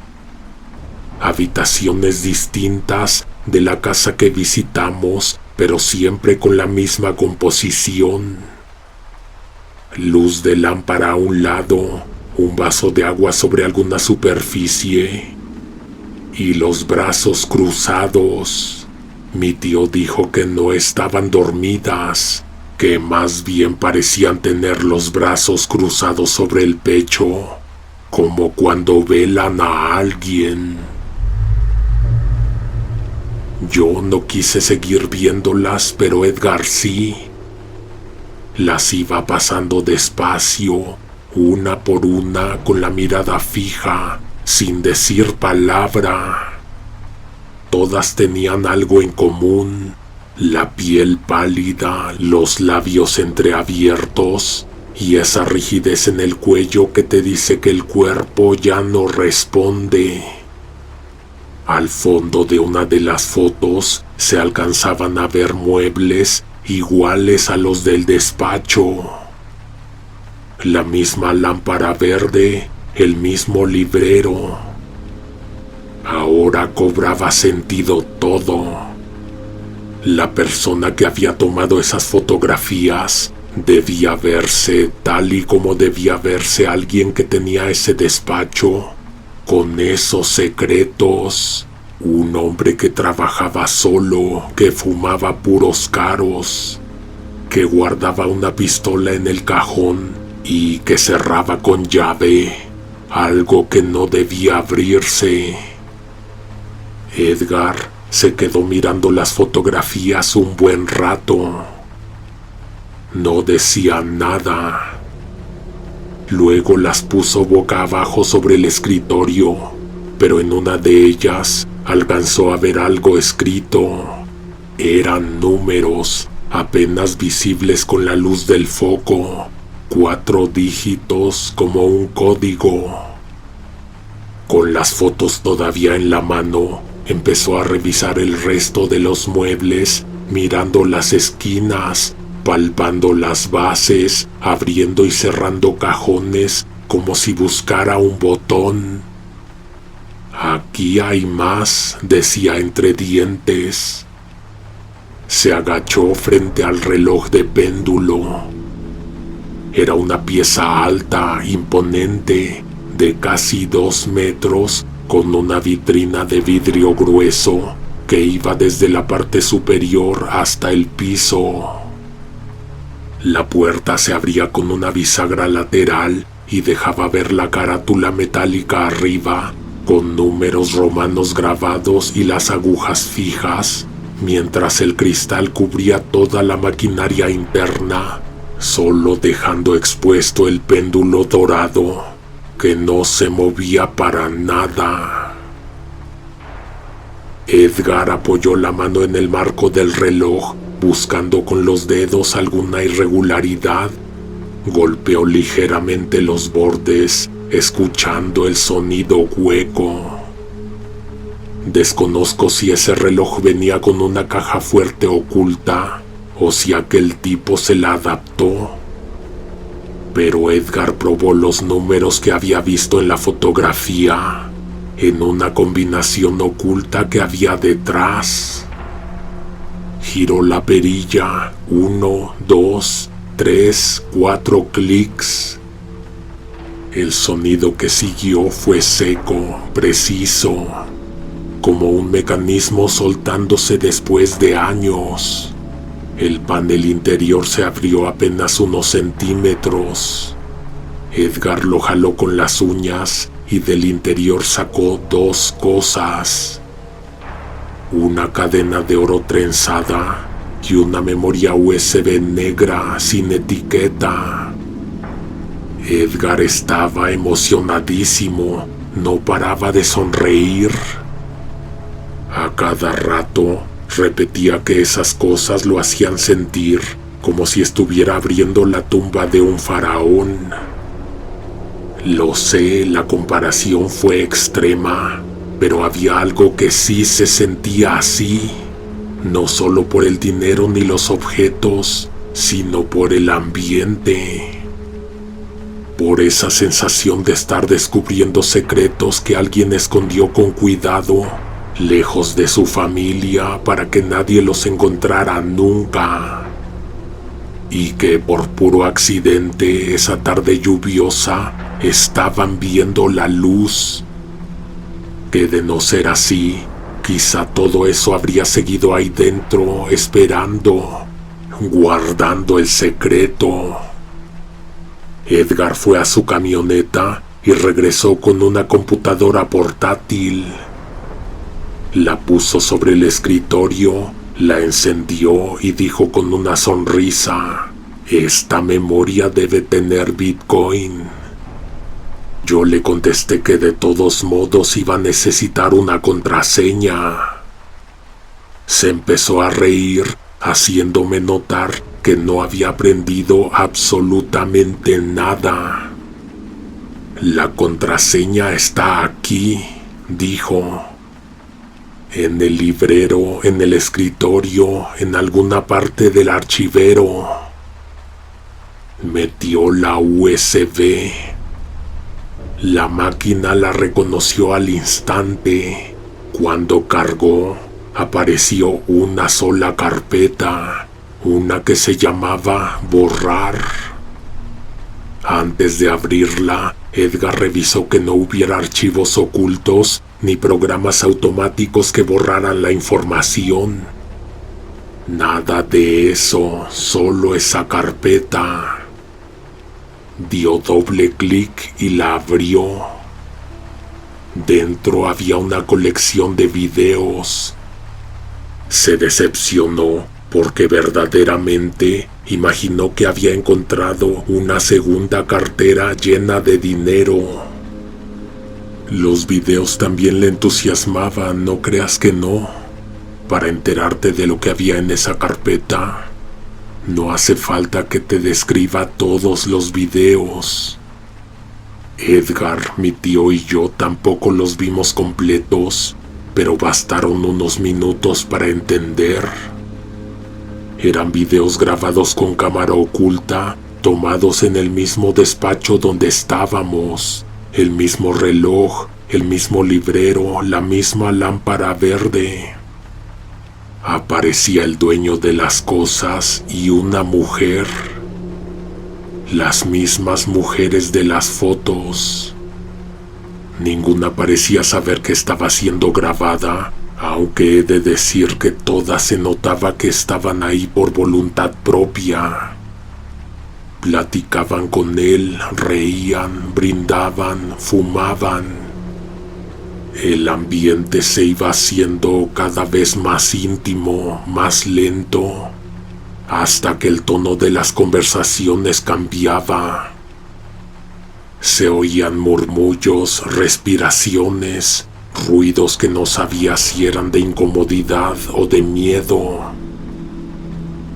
Habitaciones distintas de la casa que visitamos, pero siempre con la misma composición. Luz de lámpara a un lado, un vaso de agua sobre alguna superficie y los brazos cruzados. Mi tío dijo que no estaban dormidas, que más bien parecían tener los brazos cruzados sobre el pecho, como cuando velan a alguien. Yo no quise seguir viéndolas, pero Edgar sí. Las iba pasando despacio, una por una, con la mirada fija, sin decir palabra. Todas tenían algo en común: la piel pálida, los labios entreabiertos y esa rigidez en el cuello que te dice que el cuerpo ya no responde. Al fondo de una de las fotos se alcanzaban a ver muebles iguales a los del despacho. La misma lámpara verde, el mismo librero. Ahora cobraba sentido todo. La persona que había tomado esas fotografías debía verse tal y como debía verse alguien que tenía ese despacho, con esos secretos. Un hombre que trabajaba solo, que fumaba puros caros, que guardaba una pistola en el cajón y que cerraba con llave, algo que no debía abrirse. Edgar se quedó mirando las fotografías un buen rato. No decía nada. Luego las puso boca abajo sobre el escritorio, pero en una de ellas alcanzó a ver algo escrito. Eran números, apenas visibles con la luz del foco, 4 dígitos como un código. Con las fotos todavía en la mano, empezó a revisar el resto de los muebles, mirando las esquinas, palpando las bases, abriendo y cerrando cajones como si buscara un botón. «Aquí hay más», decía entre dientes. Se agachó frente al reloj de péndulo. Era una pieza alta, imponente, de casi 2 metros, con una vitrina de vidrio grueso que iba desde la parte superior hasta el piso. La puerta se abría con una bisagra lateral y dejaba ver la carátula metálica arriba, con números romanos grabados y las agujas fijas, mientras el cristal cubría toda la maquinaria interna, solo dejando expuesto el péndulo dorado, que no se movía para nada. Edgar apoyó la mano en el marco del reloj, buscando con los dedos alguna irregularidad. Golpeó ligeramente los bordes, escuchando el sonido hueco. Desconozco si ese reloj venía con una caja fuerte oculta o si aquel tipo se la adaptó. Pero Edgar probó los números que había visto en la fotografía, en una combinación oculta que había detrás. Giró la perilla, 1, 2, 3, 4 clics. El sonido que siguió fue seco, preciso, como un mecanismo soltándose después de años. El panel interior se abrió apenas unos centímetros. Edgar lo jaló con las uñas y del interior sacó 2 cosas: una cadena de oro trenzada y una memoria USB negra sin etiqueta. Edgar estaba emocionadísimo, no paraba de sonreír. A cada rato Repetía que esas cosas lo hacían sentir como si estuviera abriendo la tumba de un faraón. Lo sé, la comparación fue extrema, pero había algo que sí se sentía así, no solo por el dinero ni los objetos, sino por el ambiente. Por esa sensación de estar descubriendo secretos que alguien escondió con cuidado, lejos de su familia para que nadie los encontrara nunca. Y que por puro accidente esa tarde lluviosa estaban viendo la luz. Que de no ser así, quizá todo eso habría seguido ahí dentro, esperando, guardando el secreto. Edgar fue a su camioneta y regresó con una computadora portátil. La puso sobre el escritorio, la encendió y dijo con una sonrisa: «Esta memoria debe tener Bitcoin». Yo le contesté que de todos modos iba a necesitar una contraseña. Se empezó a reír, haciéndome notar que no había aprendido absolutamente nada. «La contraseña está aquí», dijo. «En el librero, en el escritorio, en alguna parte del archivero». Metió la USB. La máquina la reconoció al instante. Cuando cargó, apareció una sola carpeta, una que se llamaba Borrar. Antes de abrirla, Edgar revisó que no hubiera archivos ocultos ni programas automáticos que borraran la información. Nada de eso, solo esa carpeta. Dio doble clic y la abrió. Dentro había una colección de videos. Se decepcionó porque verdaderamente imaginó que había encontrado una segunda cartera llena de dinero. Los videos también le entusiasmaban, no creas que no. Para enterarte de lo que había en esa carpeta, no hace falta que te describa todos los videos. Edgar, mi tío y yo tampoco los vimos completos, pero bastaron unos minutos para entender. Eran videos grabados con cámara oculta, tomados en el mismo despacho donde estábamos, el mismo reloj, el mismo librero, la misma lámpara verde. Aparecía el dueño de las cosas y una mujer. Las mismas mujeres de las fotos. Ninguna parecía saber que estaba siendo grabada, aunque he de decir que todas se notaba que estaban ahí por voluntad propia. Platicaban con él, reían, brindaban, fumaban. El ambiente se iba haciendo cada vez más íntimo, más lento, hasta que el tono de las conversaciones cambiaba. Se oían murmullos, respiraciones, ruidos que no sabía si eran de incomodidad o de miedo.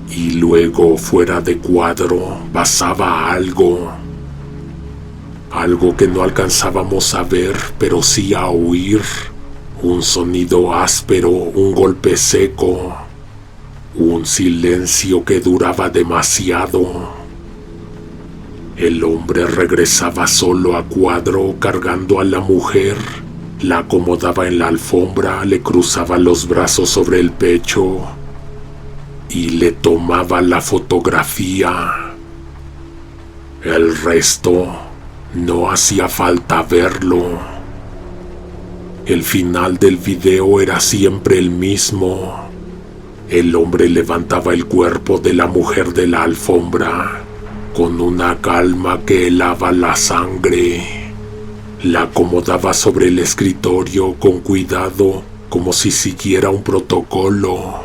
Y luego, fuera de cuadro, pasaba algo. Algo que no alcanzábamos a ver, pero sí a oír. Un sonido áspero, un golpe seco. Un silencio que duraba demasiado. El hombre regresaba solo a cuadro, cargando a la mujer. La acomodaba en la alfombra, le cruzaba los brazos sobre el pecho y le tomaba la fotografía. El resto no hacía falta verlo. El final del video era siempre el mismo. El hombre levantaba el cuerpo de la mujer de la alfombra con una calma que helaba la sangre. La acomodaba sobre el escritorio con cuidado, como si siguiera un protocolo.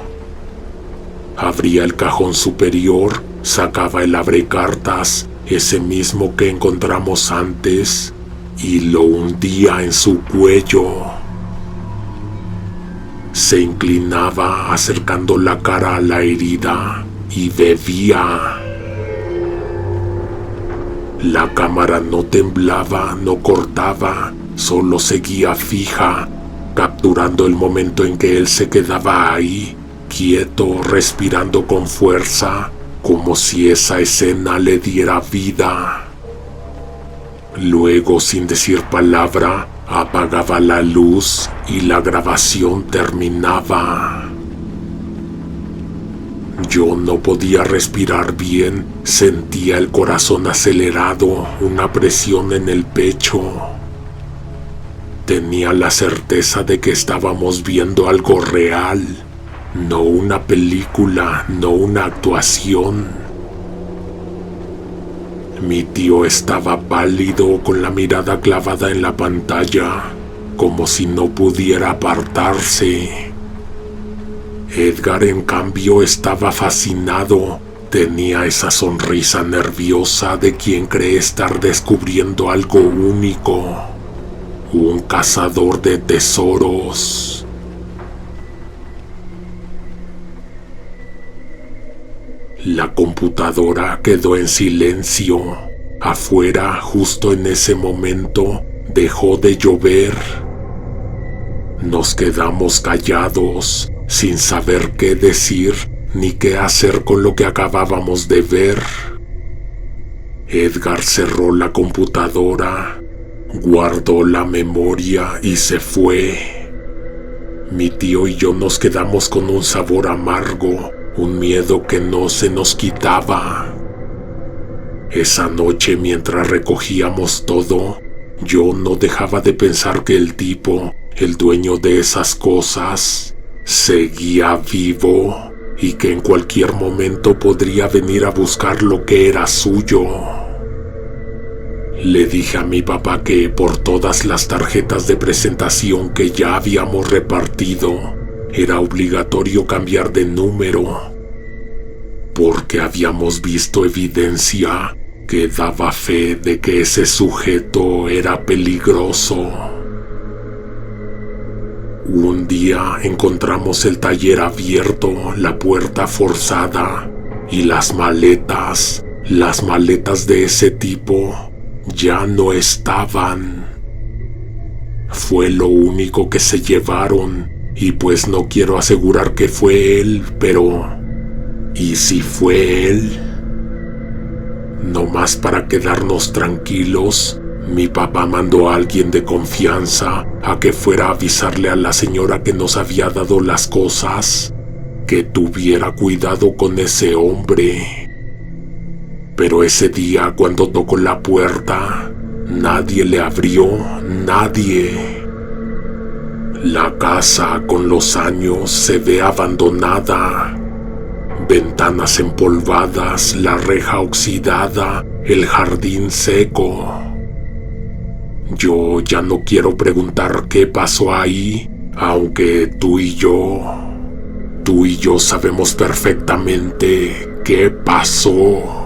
Abría el cajón superior, sacaba el abrecartas, ese mismo que encontramos antes, y lo hundía en su cuello. Se inclinaba acercando la cara a la herida y bebía. La cámara no temblaba, no cortaba, solo seguía fija, capturando el momento en que él se quedaba ahí, quieto, respirando con fuerza, como si esa escena le diera vida. Luego, sin decir palabra, apagaba la luz y la grabación terminaba. Yo no podía respirar bien, sentía el corazón acelerado, una presión en el pecho. Tenía la certeza de que estábamos viendo algo real, no una película, no una actuación. Mi tío estaba pálido, con la mirada clavada en la pantalla, como si no pudiera apartarse. Edgar, en cambio, estaba fascinado. Tenía esa sonrisa nerviosa de quien cree estar descubriendo algo único. Un cazador de tesoros. La computadora quedó en silencio. Afuera, justo en ese momento, dejó de llover. Nos quedamos callados, sin saber qué decir ni qué hacer con lo que acabábamos de ver. Edgar cerró la computadora, guardó la memoria y se fue. Mi tío y yo nos quedamos con un sabor amargo, un miedo que no se nos quitaba. Esa noche, mientras recogíamos todo, yo no dejaba de pensar que el tipo, el dueño de esas cosas, seguía vivo y que en cualquier momento podría venir a buscar lo que era suyo. Le dije a mi papá que por todas las tarjetas de presentación que ya habíamos repartido, era obligatorio cambiar de número, porque habíamos visto evidencia que daba fe de que ese sujeto era peligroso. Un día encontramos el taller abierto, la puerta forzada y las maletas de ese tipo ya no estaban. Fue lo único que se llevaron y pues no quiero asegurar que fue él, pero ¿y si fue él? Nomás para quedarnos tranquilos, mi papá mandó a alguien de confianza a que fuera a avisarle a la señora que nos había dado las cosas, que tuviera cuidado con ese hombre. Pero ese día, cuando tocó la puerta, nadie le abrió, nadie. La casa, con los años, se ve abandonada. Ventanas empolvadas, la reja oxidada, el jardín seco. Yo ya no quiero preguntar qué pasó ahí, aunque tú y yo sabemos perfectamente qué pasó.